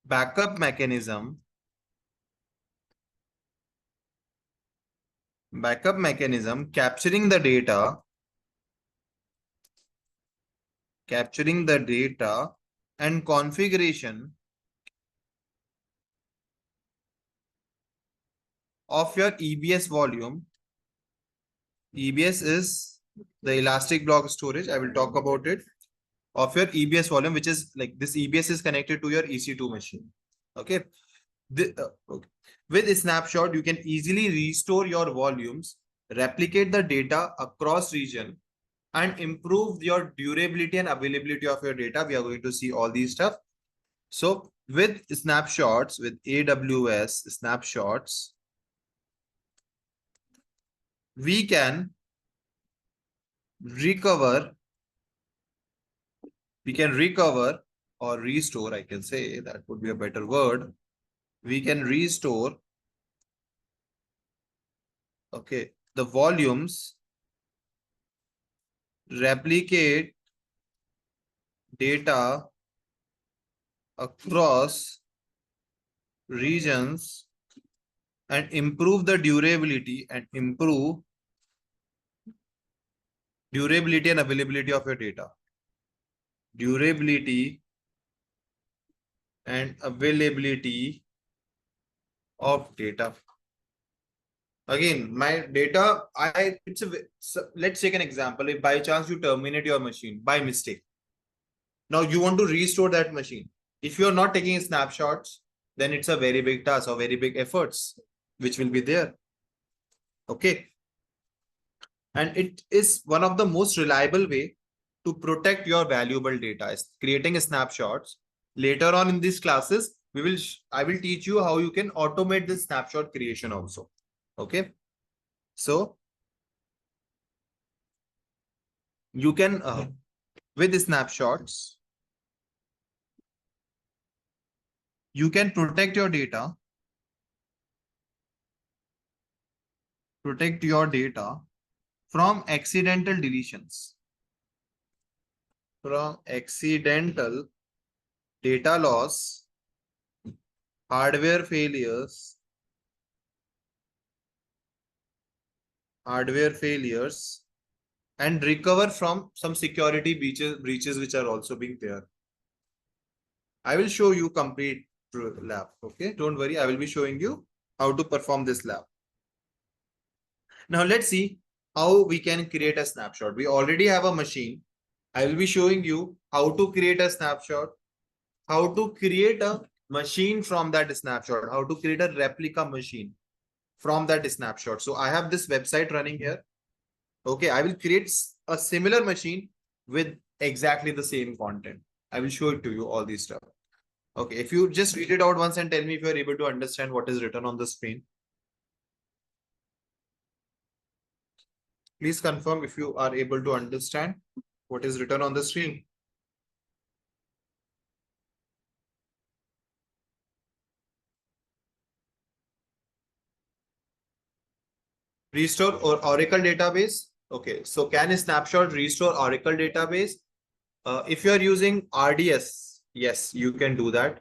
backup mechanism capturing the data and configuration of your EBS volume. EBS is the elastic block storage. I will talk about it. Of your EBS volume, which is like this EBS is connected to your EC2 machine. Okay. Okay. With a snapshot, you can easily restore your volumes, replicate the data across region, and improve your durability and availability of your data. We are going to see all these stuff. So with snapshots, with AWS snapshots, we can recover, or restore, I can say that would be a better word. We can restore, okay, the volumes, replicate data across regions, and improve the durability and availability of your data. Durability and availability of data. Again, my data, let's take an example. If by chance you terminate your machine by mistake, now you want to restore that machine. If you're not taking snapshots, then it's a very big task or very big efforts which will be there. Okay. And it is one of the most reliable way to protect your valuable data is creating snapshots. Later on in these classes, I will teach you how you can automate this snapshot creation also. Okay. So you can, with the snapshots, you can protect your data from accidental deletions, from accidental data loss, hardware failures, and recover from some security breaches which are also being there. I will show you complete lab. Okay, don't worry. I will be showing you how to perform this lab. Now let's see how we can create a snapshot. We already have a machine. I will be showing you how to create a snapshot, how to create a machine from that snapshot, how to create a replica machine from that snapshot. So I have this website running here. Okay, I will create a similar machine with exactly the same content. I will show it to you, all these stuff. Okay, if you just read it out once and tell me if you are able to understand what is written on the screen. Please confirm if you are able to understand what is written on the screen. Restore or Oracle database. Okay, so can a snapshot restore Oracle database? If you are using RDS, yes, you can do that.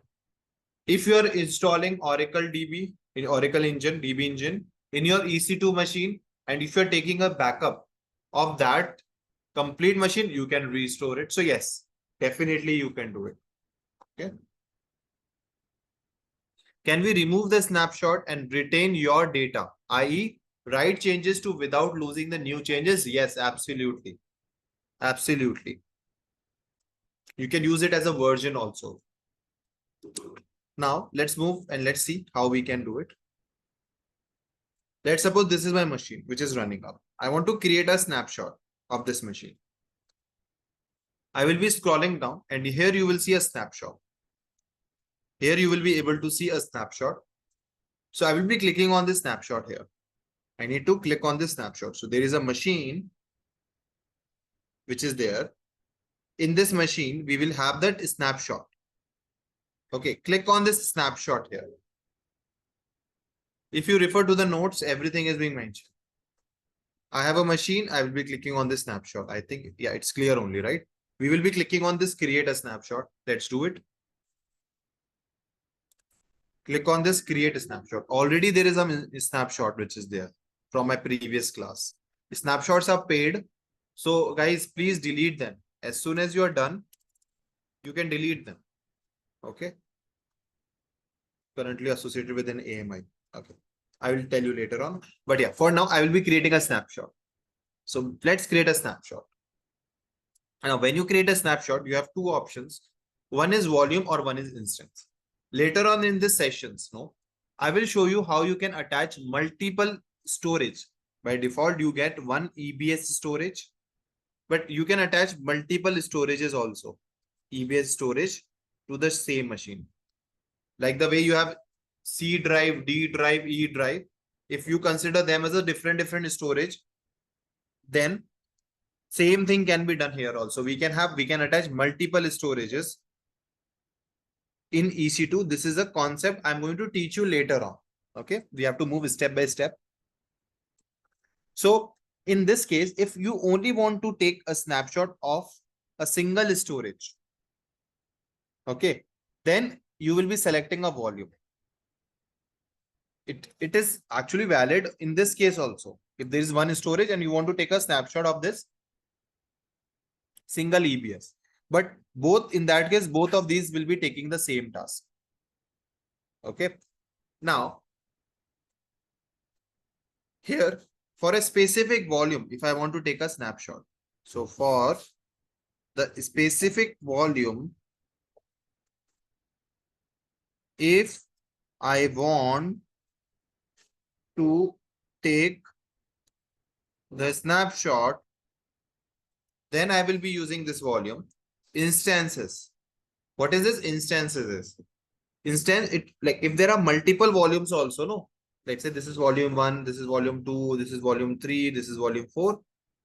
If you are installing Oracle DB in Oracle engine, DB engine in your EC2 machine, and if you're taking a backup of that complete machine, you can restore it. So yes, definitely you can do it. Okay. Can we remove the snapshot and retain your data, i.e. write changes to without losing the new changes? Yes, absolutely. Absolutely. You can use it as a version also. Now let's move and let's see how we can do it. Let's suppose this is my machine which is running up. I want to create a snapshot of this machine. I will be scrolling down and here you will see a snapshot. Here you will be able to see a snapshot. So I will be clicking on this snapshot here. I need to click on this snapshot. So there is a machine which is there. In this machine, we will have that snapshot. Okay, click on this snapshot here. If you refer to the notes, everything is being mentioned. I have a machine. I will be clicking on this snapshot. I think, yeah, it's clear only, right? We will be clicking on this create a snapshot. Let's do it. Click on this create a snapshot. Already there is a snapshot which is there from my previous class. The snapshots are paid. So guys, please delete them. As soon as you are done, you can delete them. Okay. Currently associated with an AMI. Okay. I will tell you later on. But yeah, for now, I will be creating a snapshot. So let's create a snapshot. Now, when you create a snapshot, you have two options. One is volume or one is instance. later on in this sessions, no, I will show you how you can attach multiple storage. By default, you get one EBS storage, but you can attach multiple storages also, EBS storage to the same machine. Like the way you have C drive, D drive, E drive, if you consider them as a different storage, then same thing can be done here also. We can attach multiple storages in EC2. This is a concept I'm going to teach you later on. Okay, we have to move step by step. So in this case, if you only want to take a snapshot of a single storage, okay, then you will be selecting a volume. It is actually valid in this case also. If there is one storage and you want to take a snapshot of this single EBS, but both in that case, both of these will be taking the same task. Okay. Now, here for a specific volume, if I want to take a snapshot, so for the specific volume, if I want to take the snapshot, then I will be using this volume. Instances. What is this? Instances is. Instance, it like if there are multiple volumes also, no? Let's say this is volume 1, this is volume 2, this is volume 3, this is volume 4.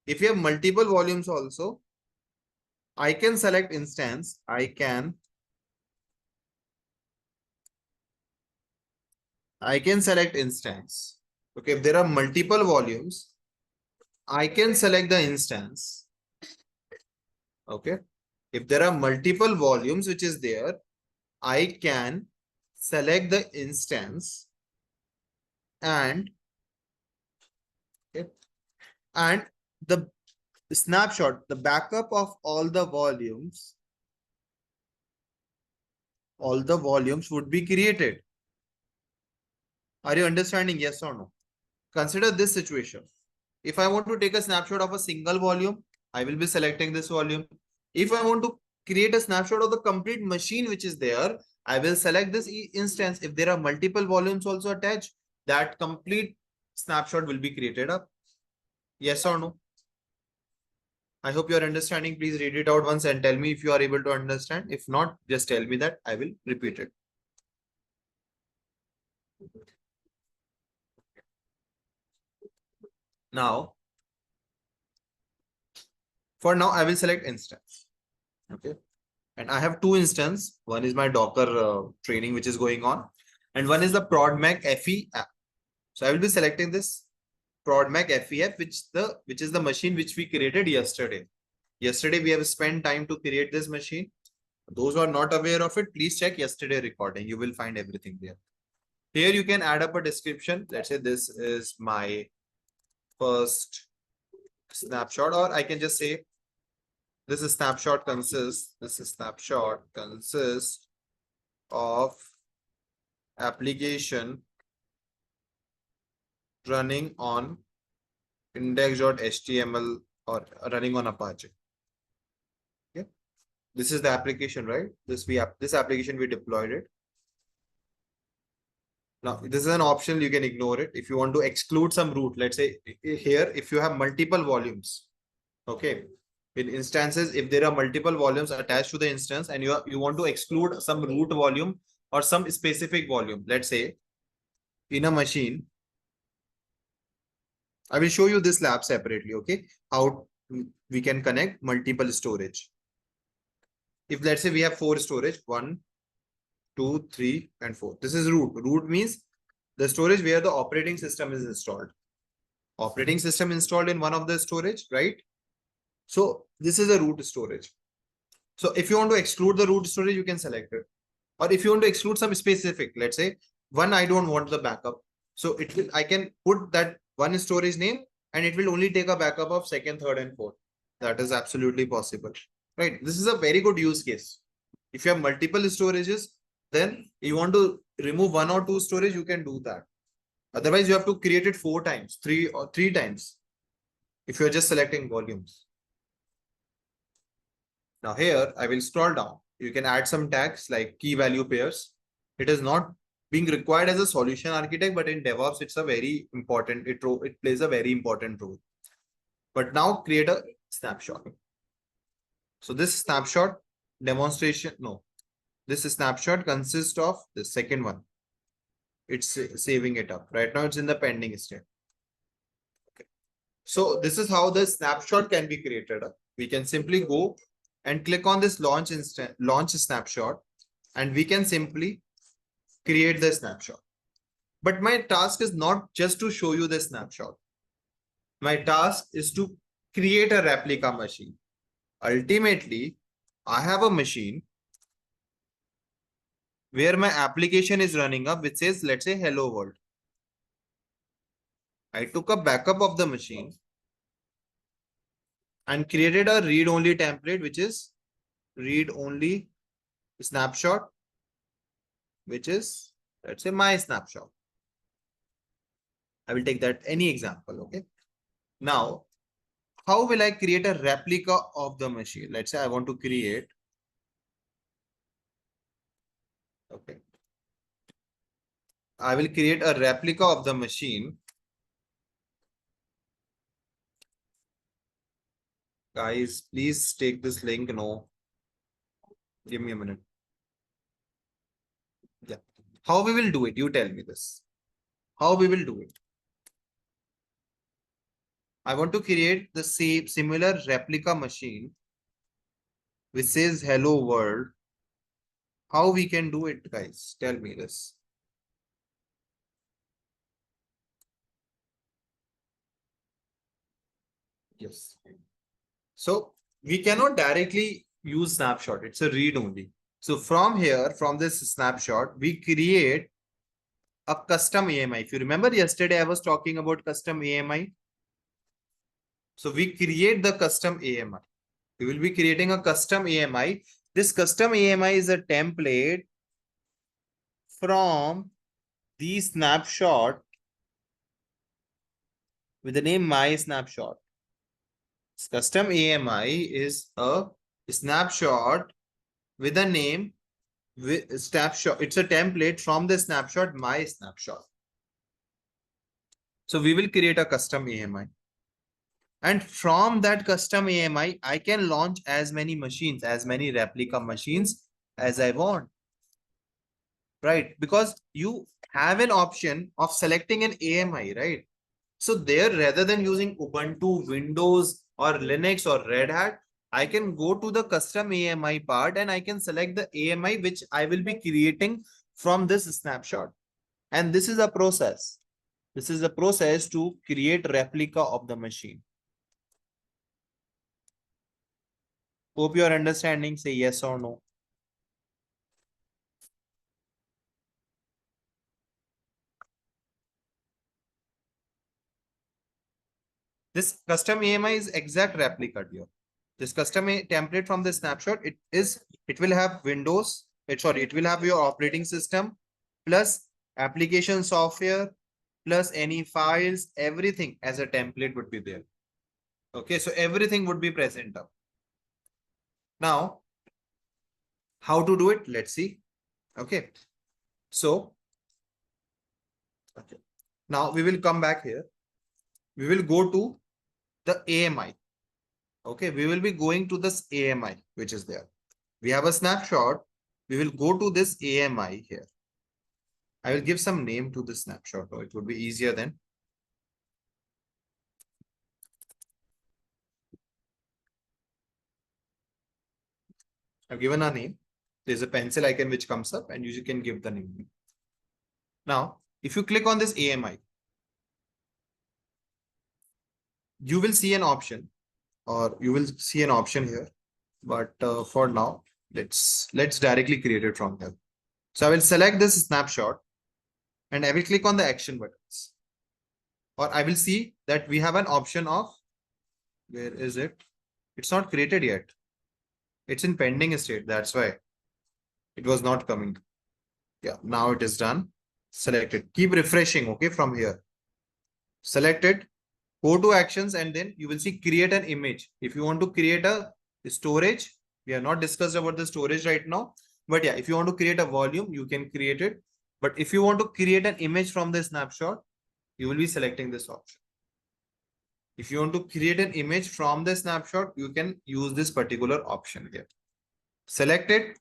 If you have multiple volumes also, I can select instance. I can select instance. Okay, if there are multiple volumes, I can select the instance. Okay, if there are multiple volumes which is there, I can select the instance and okay, and the snapshot, the backup of all the volumes would be created. Are you understanding? Yes or no? Consider this situation. If I want to take a snapshot of a single volume, I will be selecting this volume. If I want to create a snapshot of the complete machine which is there, I will select this instance. If there are multiple volumes also attached, that complete snapshot will be created up. Yes or no? I hope you are understanding. Please read it out once and tell me if you are able to understand. If not, just tell me that. I will repeat it. Now, for now, I will select instance. Okay. And I have two instances. One is my Docker training, which is going on. And one is the ProdMac FE app. So I will be selecting this ProdMac FE app, which is the machine which we created yesterday. Yesterday, we have spent time to create this machine. Those who are not aware of it, please check yesterday recording. You will find everything there. Here you can add up a description. Let's say this is my first snapshot, or I can just say this snapshot consists of application running on index.html or running on Apache. Okay, this is the application, right? This application we deployed it. Now, this is an option, you can ignore it. If you want to exclude some root, let's say here, if you have multiple volumes, okay, in instances, if there are multiple volumes attached to the instance and you want to exclude some root volume or some specific volume, let's say in a machine, I will show you this lab separately, okay, how we can connect multiple storage. If let's say we have 4 storage, 1, 2, 3, and 4. This is root. Root means the storage where the operating system is installed. Operating system installed in one of the storage, right? So this is a root storage. So if you want to exclude the root storage, you can select it. Or if you want to exclude some specific, let's say one, I don't want the backup. So I can put that one storage name and it will only take a backup of 2nd, 3rd, and 4th. That is absolutely possible, right? This is a very good use case. If you have multiple storages, then you want to remove 1 or 2 storage, you can do that. Otherwise, you have to create it 4 times, 3 times. If you're just selecting volumes. Now here, I will scroll down. You can add some tags like key value pairs. It is not being required as a solution architect, but in DevOps, it's a very important, it plays a very important role. But now create a snapshot. So this snapshot demonstration, no, this snapshot consists of the second one. It's saving it up. Right now it's in the pending state. Okay. So this is how the snapshot can be created. We can simply go and click on this launch snapshot, and we can simply create the snapshot. But my task is not just to show you the snapshot. My task is to create a replica machine. Ultimately, I have a machine where my application is running up, which says, let's say, hello world. I took a backup of the machine and created a read-only template, which is read-only snapshot, which is, let's say, my snapshot. I will take that any example. Okay. Now, how will I create a replica of the machine? Let's say I want to create. Okay. I will create a replica of the machine. Guys, please take this link. No. Give me a minute. Yeah. How we will do it? You tell me this. How we will do it? I want to create the same similar replica machine which says hello world. How we can do it, guys? Tell me this. Yes. So we cannot directly use snapshot. It's a read only. So from here, from this snapshot, we create a custom AMI. If you remember yesterday, I was talking about custom AMI. So we create the custom AMI. We will be creating a custom AMI. This custom AMI is a template from the snapshot with the name my snapshot. This custom AMI is a snapshot with a name with snapshot. It's a template from the snapshot my snapshot. So we will create a custom AMI. And from that custom AMI, I can launch as many machines, as many replica machines as I want. Right? Because you have an option of selecting an AMI, right? So there, rather than using Ubuntu, Windows, or Linux or Red Hat, I can go to the custom AMI part and I can select the AMI which I will be creating from this snapshot. And this is a process. This is a process to create replica of the machine. Hope you are understanding. Say yes or no. This custom AMI is exact replica here. This custom template from the snapshot, it will have Windows. It will have your operating system plus application software plus any files, everything as a template would be there. Okay, so everything would be present up. Now, how to do it? Let's see. Okay, so okay. Now we will come back here. We will go to the AMI. Okay, we will be going to this AMI, which is there. We have a snapshot. We will go to this AMI here. I will give some name to the snapshot. Or it would be easier then. I've given a name. There's a pencil icon which comes up and you can give the name. Now, if you click on this AMI, you will see an option here. But for now, let's directly create it from here. So I will select this snapshot and I will click on the action buttons. Or I will see that we have an option of, where is it? It's not created yet. It's in pending state. That's why it was not coming. Yeah, now it is done. Select it. Keep refreshing, okay, from here. Select it. Go to actions and then you will see create an image. If you want to create a storage, we have not discussed about the storage right now. But yeah, if you want to create a volume, you can create it. But if you want to create an image from the snapshot, you will be selecting this option. If you want to create an image from the snapshot, you can use this particular option here. Select it,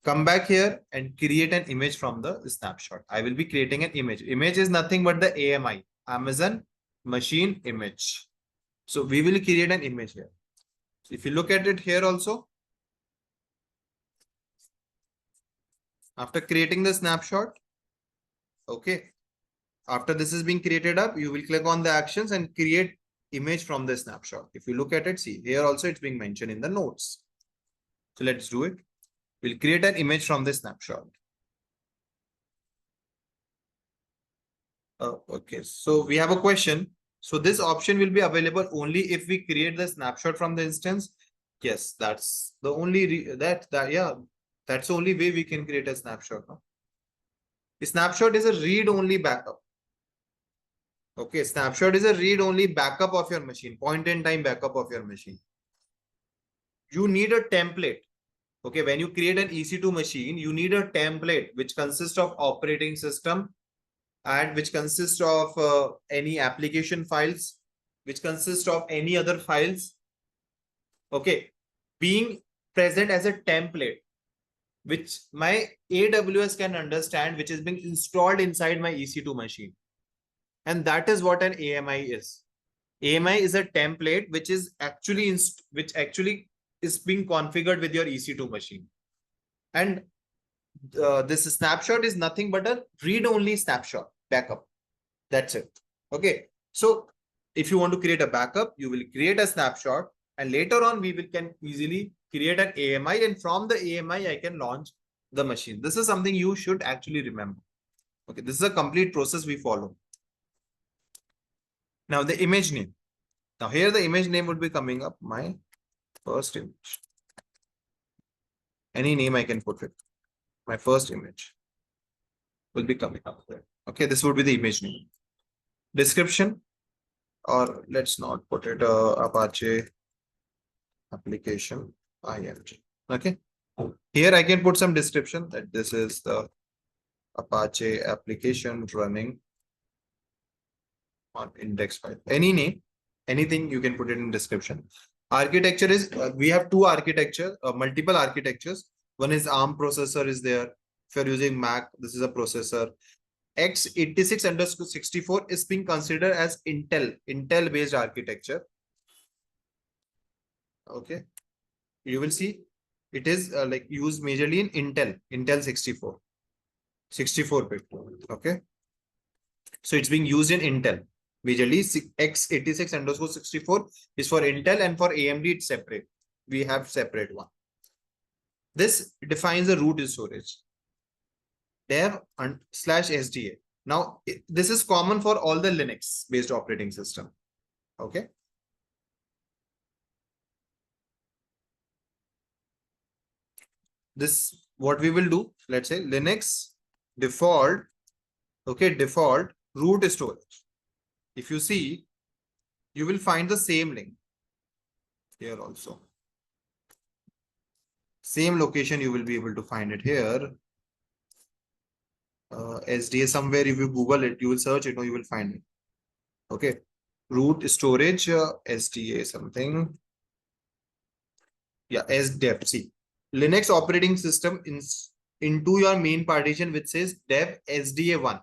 come back here and create an image from the snapshot. I will be creating an image. Image is nothing but the AMI, Amazon Machine Image. So we will create an image here. So if you look at it here also, after creating the snapshot, okay, after this is being created up, you will click on the actions and create image from the snapshot. If you look at it, see here also it's being mentioned in the notes. So let's do it. We'll create an image from the snapshot. Okay, so we have a question. So this option will be available only if we create the snapshot from the instance. Yes, that's the only that's the only way we can create a snapshot. No? The snapshot is a read-only backup. Okay, snapshot is a read-only backup of your machine, point-in-time backup of your machine. You need a template. Okay, when you create an EC2 machine, you need a template which consists of operating system and which consists of any application files, which consists of any other files. Okay, being present as a template, which my AWS can understand, which is being installed inside my EC2 machine. And that is what an AMI is. AMI is a template which is actually is being configured with your EC2 machine. And this snapshot is nothing but a read-only snapshot backup. That's it. Okay. So if you want to create a backup, you will create a snapshot, and later on can easily create an AMI, and from the AMI I can launch the machine. This is something you should actually remember. Okay, this is a complete process we follow. Now the image name. Now here the image name would be coming up, my first image. Any name I can put it. My first image will be coming up there. Okay, this would be the image name. Description, or let's not put it Apache application IMG. Okay, here I can put some description that this is the Apache application running on index file. Any name, anything you can put it in description. Architecture is we have two architecture, multiple architectures. One is ARM processor is there. If you're using Mac, this is a processor. x86_64 is being considered as Intel based architecture. Okay, you will see it is like used majorly in Intel 64 bit. Okay, so it's being used in Intel majorly. x86_64 is for Intel, and for AMD it's separate. We have separate one. This defines the root storage. dev/sda. Now, this is common for all the Linux based operating system. Okay. This, what we will do, let's say Linux default, okay, default root storage. If you see, you will find the same link here also. Same location, you will be able to find it here. SDA somewhere, if you Google it, you will search it or you will find it. Okay. Root storage, SDA something. Yeah, SDEF. See, Linux operating system into your main partition, which says dev SDA1,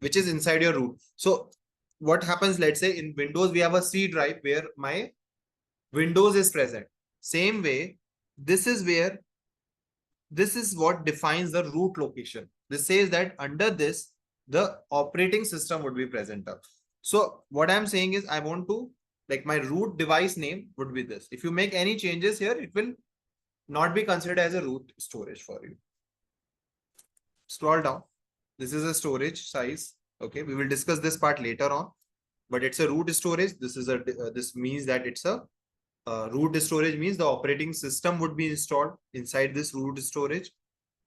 which is inside your root. So what happens, let's say in Windows, we have a C drive where my Windows is present. Same way, this is what defines the root location. This says that under this, the operating system would be present. So what I'm saying is I want to, like, my root device name would be this. If you make any changes here, it will not be considered as a root storage for you. Scroll down. This is a storage size. Okay, we will discuss this part later on, but it's a root storage. This is this means that it's a root storage means the operating system would be installed inside this root storage.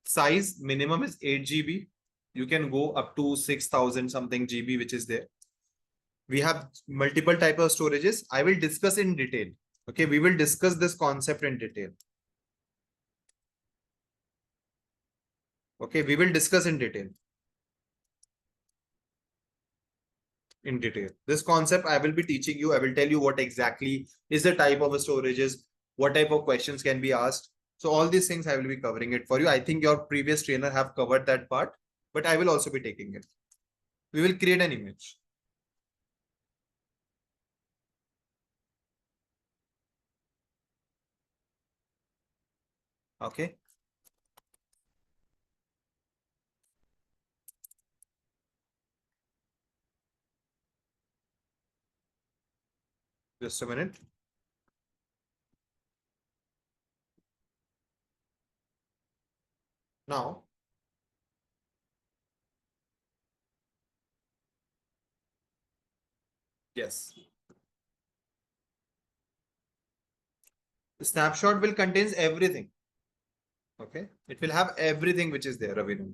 Size minimum is 8 GB. You can go up to 6,000 something GB, which is there. We have multiple type of storages. I will discuss in detail. Okay, we will discuss this concept in detail. Okay, we will discuss in detail. In detail. This concept I will be teaching you. I will tell you what exactly is the type of storages, what type of questions can be asked. So all these things I will be covering it for you. I think your previous trainer have covered that part, but I will also be taking it. We will create an image. Okay. Just a minute. Now, yes. The snapshot will contains everything. Okay. It will have everything which is there available.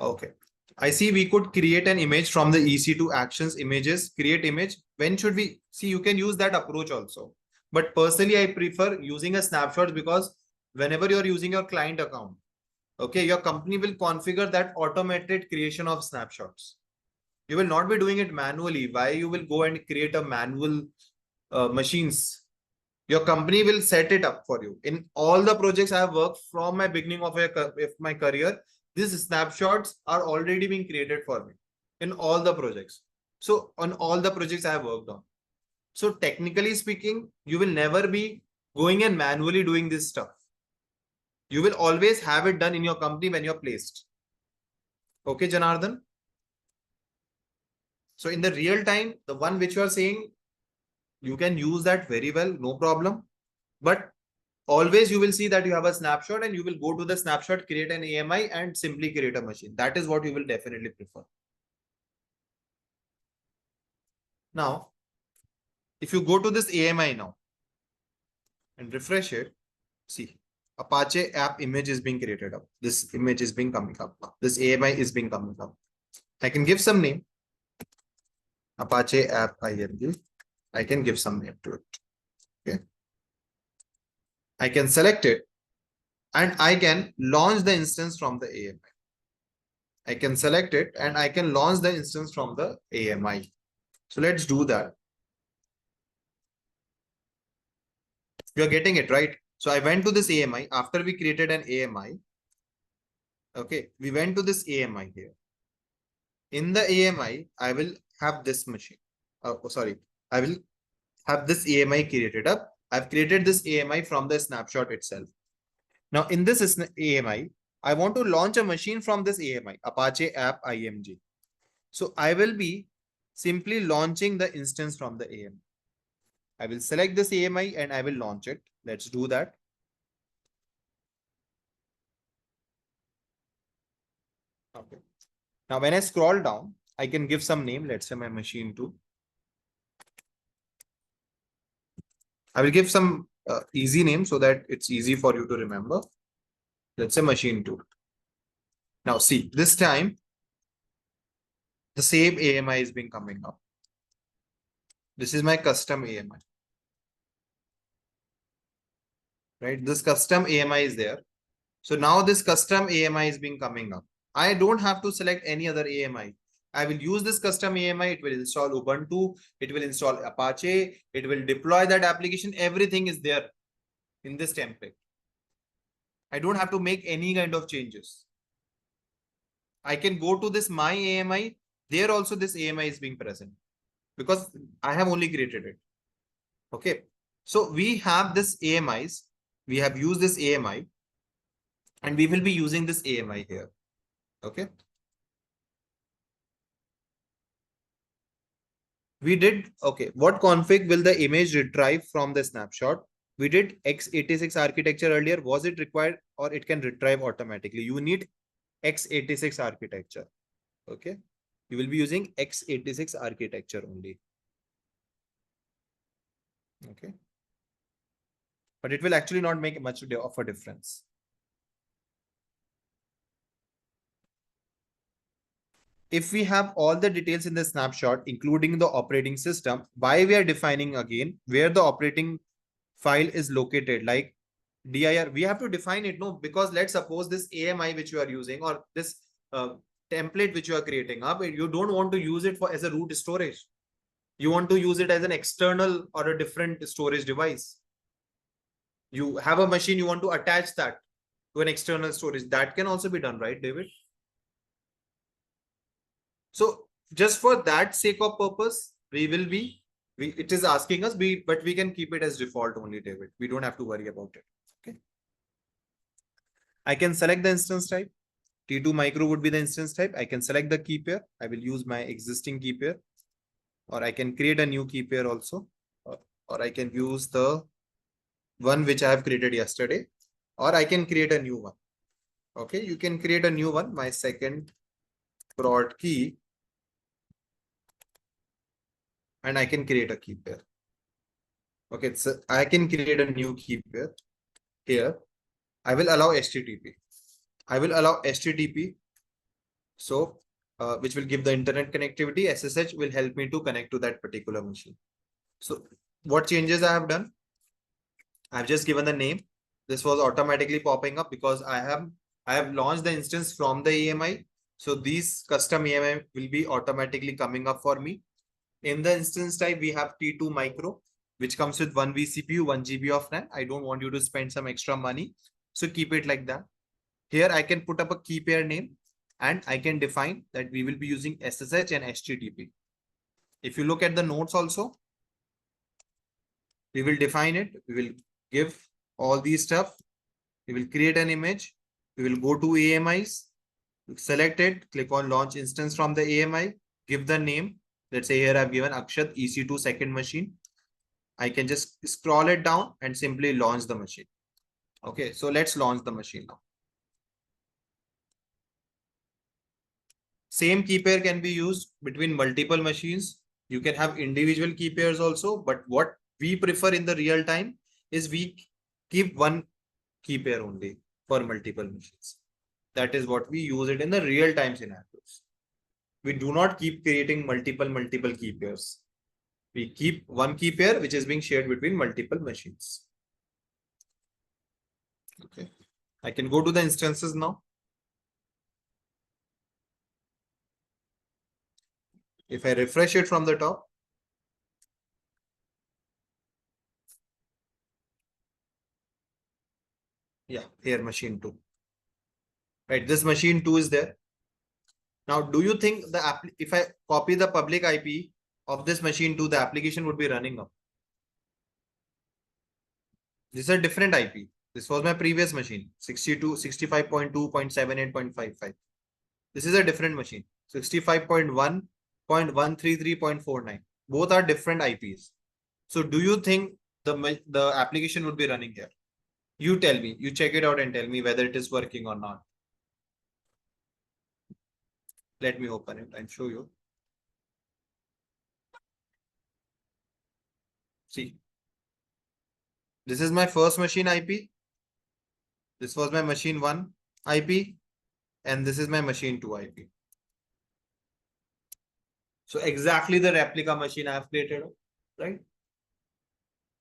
Okay. I see we could create an image from the EC2 actions images, create image. When should we see? You can use that approach also. But personally, I prefer using a snapshot because whenever you're using your client account, okay, your company will configure that automated creation of snapshots. You will not be doing it manually. Why you will go and create a manual machines? Your company will set it up for you. In all the projects I have worked from my beginning of my career, these snapshots are already being created for me in all the projects. So on all the projects I have worked on. So technically speaking, you will never be going and manually doing this stuff. You will always have it done in your company when you're placed. Okay, Janardhan? So in the real time, the one which you are saying, you can use that very well, no problem. But always you will see that you have a snapshot and you will go to the snapshot, create an AMI and simply create a machine. That is what you will definitely prefer. Now, if you go to this AMI now and refresh it, see, Apache app image is being created up. This image is being coming up. This AMI is being coming up. I can give some name. Apache app IMG. I can give some name to it. Okay. I can select it and I can launch the instance from the AMI. I can select it and I can launch the instance from the AMI. So let's do that. You're getting it, right? So I went to this AMI after we created an AMI. Okay, we went to this AMI here. In the AMI, I will have this machine. Oh, sorry. I will have this AMI created up. I've created this AMI from the snapshot itself. Now in this AMI, I want to launch a machine from this AMI, Apache app IMG. So I will be simply launching the instance from the AMI. I will select this AMI and I will launch it. Let's do that. Okay. Now, when I scroll down, I can give some name. Let's say my machine 2. I will give some easy name so that it's easy for you to remember. Let's say machine 2. Now, see, this time, the same AMI is being coming up. This is my custom AMI. Right? This custom AMI is there. So now this custom AMI is being coming up. I don't have to select any other AMI. I will use this custom AMI. It will install Ubuntu. It will install Apache. It will deploy that application. Everything is there in this template. I don't have to make any kind of changes. I can go to this my AMI. There also this AMI is being present because I have only created it. Okay. So we have this AMIs. We have used this AMI and we will be using this AMI here. Okay. We did, okay, what config will the image retrieve from the snapshot? We did x86 architecture earlier. Was it required or it can retrieve automatically? You need x86 architecture. Okay. You will be using x86 architecture only. Okay. But it will actually not make much of a difference. If we have all the details in the snapshot, including the operating system, why we are defining again where the operating file is located, like dir, we have to define it, no, because let's suppose this AMI which you are using, or this template which you are creating up, you don't want to use it for as a root storage. You want to use it as an external or a different storage device. You have a machine, you want to attach that to an external storage. That can also be done, right, David? So just for that sake of purpose, it is asking us, but we can keep it as default only, David. We don't have to worry about it. Okay. I can select the instance type. T2 micro would be the instance type. I can select the key pair. I will use my existing key pair, or I can create a new key pair also, or I can use the one which I have created yesterday, or I can create a new one. Okay, you can create a new one. My second prod key, and I can create a key pair. Okay, so I can create a new key pair here. I will allow HTTP. I will allow HTTP. So, which will give the internet connectivity. SSH will help me to connect to that particular machine. So what changes I have done? I've just given the name. This was automatically popping up because I have launched the instance from the AMI. So these custom AMI will be automatically coming up for me. In the instance type, we have T2 micro, which comes with 1 vCPU, 1 GB of RAM. I don't want you to spend some extra money. So keep it like that. Here I can put up a key pair name, and I can define that we will be using SSH and HTTP. If you look at the notes also, we will define it. We will give all these stuff. We will create an image. We will go to AMIs, select it, click on launch instance from the AMI, give the name. Let's say here I've given Akshat EC2 second machine. I can just scroll it down and simply launch the machine. Okay, so let's launch the machine now. Same key pair can be used between multiple machines. You can have individual key pairs also, but what we prefer in the real time is we keep one key pair only for multiple machines. That is what we use it in the real time scenarios. We do not keep creating multiple key pairs. We keep one key pair which is being shared between multiple machines. Okay, I can go to the instances now. If I refresh it from the top, yeah, here machine 2. Right, this machine 2 is there. Now, do you think if I copy the public IP of this machine 2, the application would be running up? This is a different IP. This was my previous machine, 65.2.78.55. This is a different machine, 65.1.133.49. Both are different IPs. So do you think the application would be running here? You tell me, you check it out and tell me whether it is working or not. Let me open it and show you. See, this is my first machine IP. This was my machine 1 IP. And this is my machine 2 IP. So exactly the replica machine I have created, right?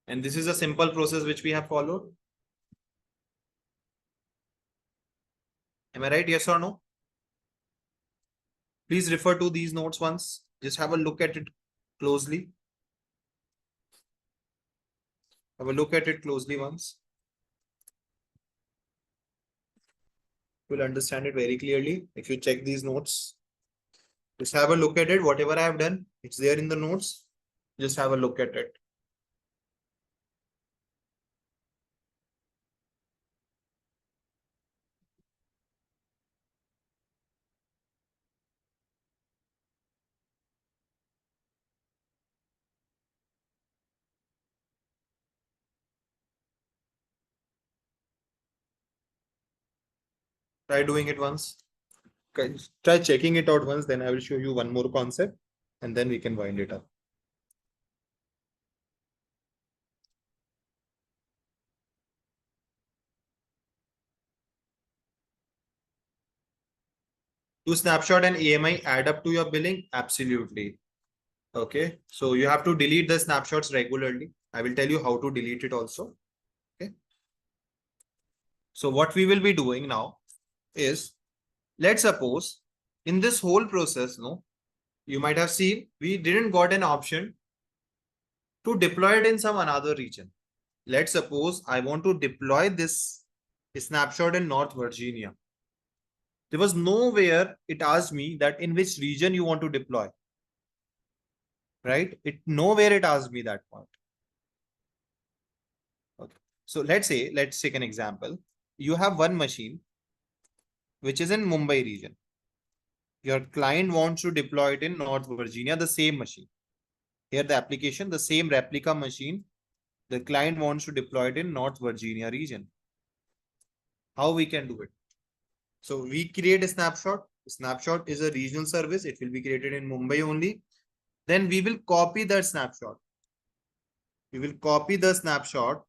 And this is a simple process which we have followed. Am I right? Yes or no? Please refer to these notes once. Just have a look at it closely. Have a look at it closely once. You'll understand it very clearly if you check these notes. Just have a look at it. Whatever I have done, it's there in the notes. Just have a look at it. Try doing it once. Okay. Try checking it out once. Then I will show you one more concept and then we can wind it up. Do snapshot and AMI add up to your billing? Absolutely. Okay. So you have to delete the snapshots regularly. I will tell you how to delete it also. Okay. So what we will be doing now is, let's suppose in this whole process, no, you might have seen we didn't got an option to deploy it in some another region. Let's suppose I want to deploy this snapshot in North Virginia. There was nowhere it asked me that in which region you want to deploy, right? It nowhere it asked me that part. Okay. So let's take an example. You have one machine which is in Mumbai region. Your client wants to deploy it in North Virginia, the same machine. Here the application, the same replica machine, the client wants to deploy it in North Virginia region. How we can do it? So we create a snapshot. Snapshot is a regional service. It will be created in Mumbai only. Then we will copy that snapshot. We will copy the snapshot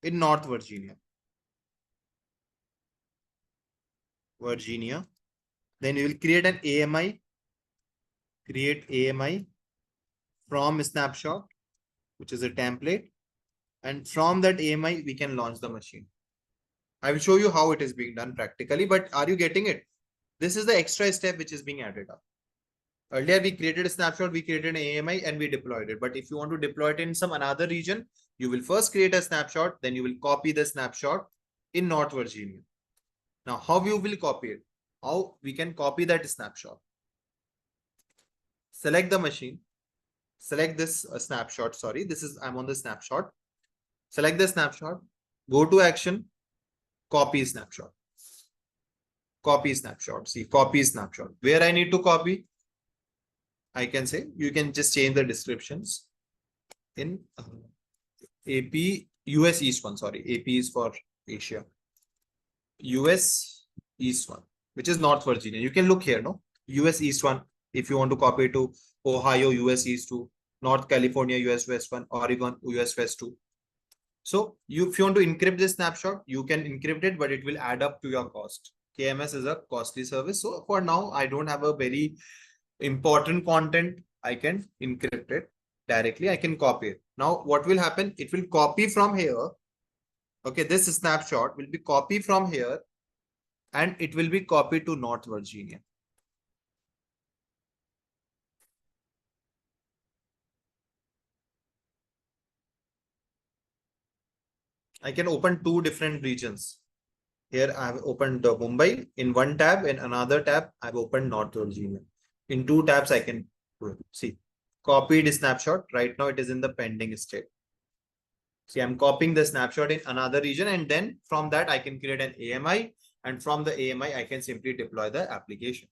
in North Virginia. Then we will create an AMI. Create AMI from snapshot, which is a template. And from that AMI, we can launch the machine. I will show you how it is being done practically, but are you getting it? This is the extra step which is being added up. Earlier, we created a snapshot, we created an AMI and we deployed it. But if you want to deploy it in some another region, you will first create a snapshot, then you will copy the snapshot in North Virginia. Now, how you will copy it? How we can copy that snapshot? Select the machine. Select this snapshot. Sorry, I'm on the snapshot. Select the snapshot. Go to action. Copy snapshot. Copy snapshot. See, copy snapshot. Where I need to copy? I can say you can just change the descriptions in AP US East one. Sorry, AP is for Asia. US East one, which is North Virginia. You can look here, no? US East one. If you want to copy to Ohio, US East 2, North California, US West 1, Oregon, US West 2. So if you want to encrypt this snapshot, you can encrypt it, but it will add up to your cost. KMS is a costly service. So for now, I don't have a very important content. I can encrypt it directly. I can copy it. Now, what will happen? It will copy from here. Okay, this snapshot will be copied from here and it will be copied to North Virginia. I can open two different regions. Here I have opened Mumbai in one tab. In another tab, I've opened North Virginia. In two tabs, I can see copied snapshot. Right now, it is in the pending state. See, I'm copying the snapshot in another region, and then from that, I can create an AMI, and from the AMI, I can simply deploy the application.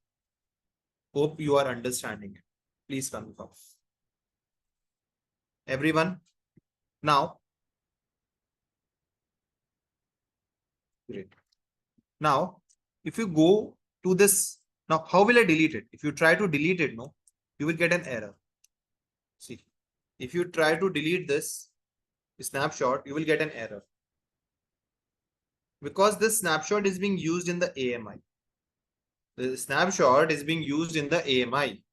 Hope you are understanding it. Please confirm. Everyone, now, great. Now, if you go to this, now how will I delete it? If you try to delete it, no, you will get an error. See, if you try to delete this snapshot, you will get an error. Because this snapshot is being used in the AMI. The snapshot is being used in the AMI.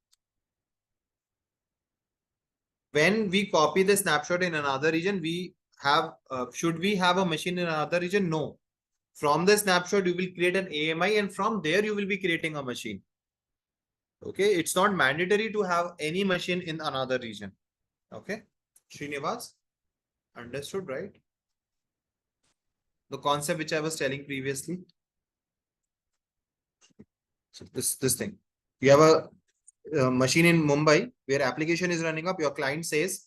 When we copy the snapshot in another region, we have, should we have a machine in another region? No. From the snapshot, you will create an AMI and from there you will be creating a machine. Okay, it's not mandatory to have any machine in another region. Okay, Srinivas, understood, right? The concept which I was telling previously. So this thing, you have a machine in Mumbai where application is running up. Your client says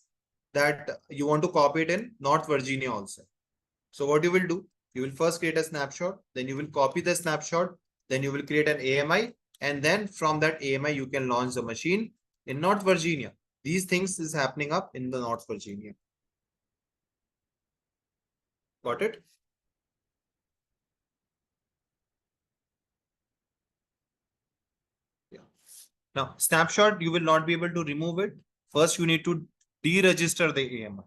that you want to copy it in North Virginia also. So what you will do? You will first create a snapshot, then you will copy the snapshot, then you will create an AMI, and then from that AMI, you can launch the machine in North Virginia. These things is happening up in the North Virginia. Got it? Yeah. Now, snapshot, you will not be able to remove it. First, you need to deregister the AMI.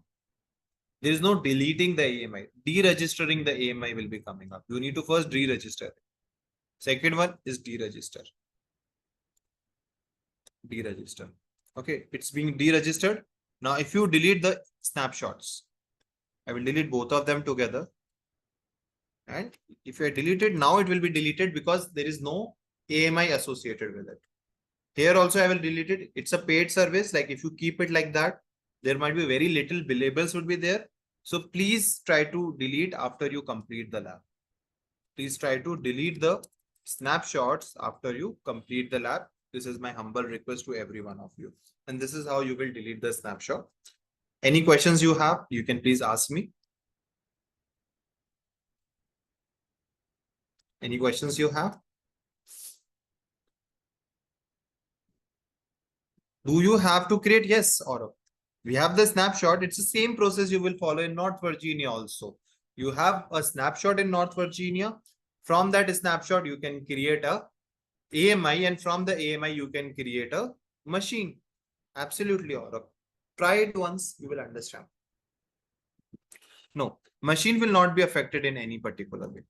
There is no deleting the AMI. Deregistering the AMI will be coming up. You need to first deregister. Second one is deregister. Deregister. Okay, it's being deregistered. Now, if you delete the snapshots, I will delete both of them together. And if I delete it now, it will be deleted because there is no AMI associated with it. Here also I will delete it. It's a paid service. Like if you keep it like that, there might be very little billables would be there. So please try to delete after you complete the lab. Please try to delete the snapshots after you complete the lab. This is my humble request to every one of you. And this is how you will delete the snapshot. Any questions you have, you can please ask me. Any questions you have? Do you have to create? Yes, or we have the snapshot. It's the same process you will follow in North Virginia also. You have a snapshot in North Virginia. From that snapshot, you can create a AMI, and from the AMI, you can create a machine. Absolutely, Aurav. Try it once, you will understand. No, machine will not be affected in any particular way.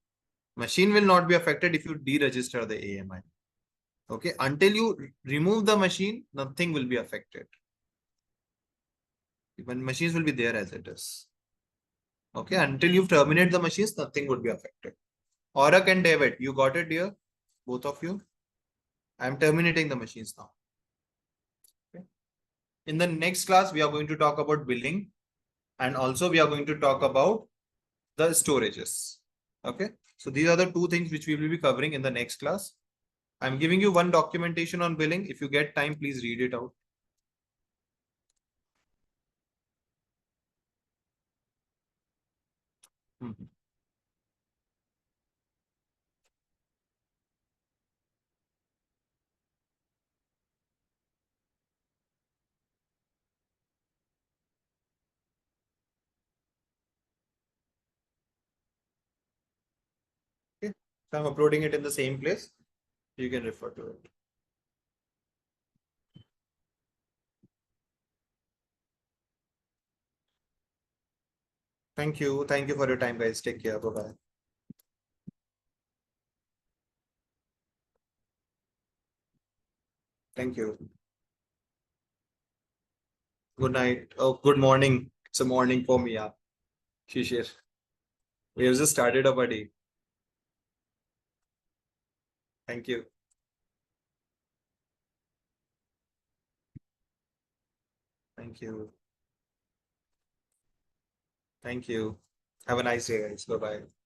Machine will not be affected if you deregister the AMI. Okay, until you remove the machine, nothing will be affected. Even machines will be there as it is. Okay, until you terminate the machines, nothing would be affected. Aura and David, you got it, dear? Both of you? I'm terminating the machines now. Okay. In the next class, we are going to talk about billing, and also we are going to talk about the storages. Okay, so these are the two things which we will be covering in the next class. I'm giving you one documentation on billing. If you get time, please read it out. Mhm. Okay, so I'm uploading it in the same place. You can refer to it. Thank you. Thank you for your time, guys. Take care. Bye-bye. Thank you. Good night. Oh, good morning. It's a morning for me. Yeah. Shishir. We have just started a day. Thank you. Thank you. Thank you. Have a nice day, guys. Bye-bye.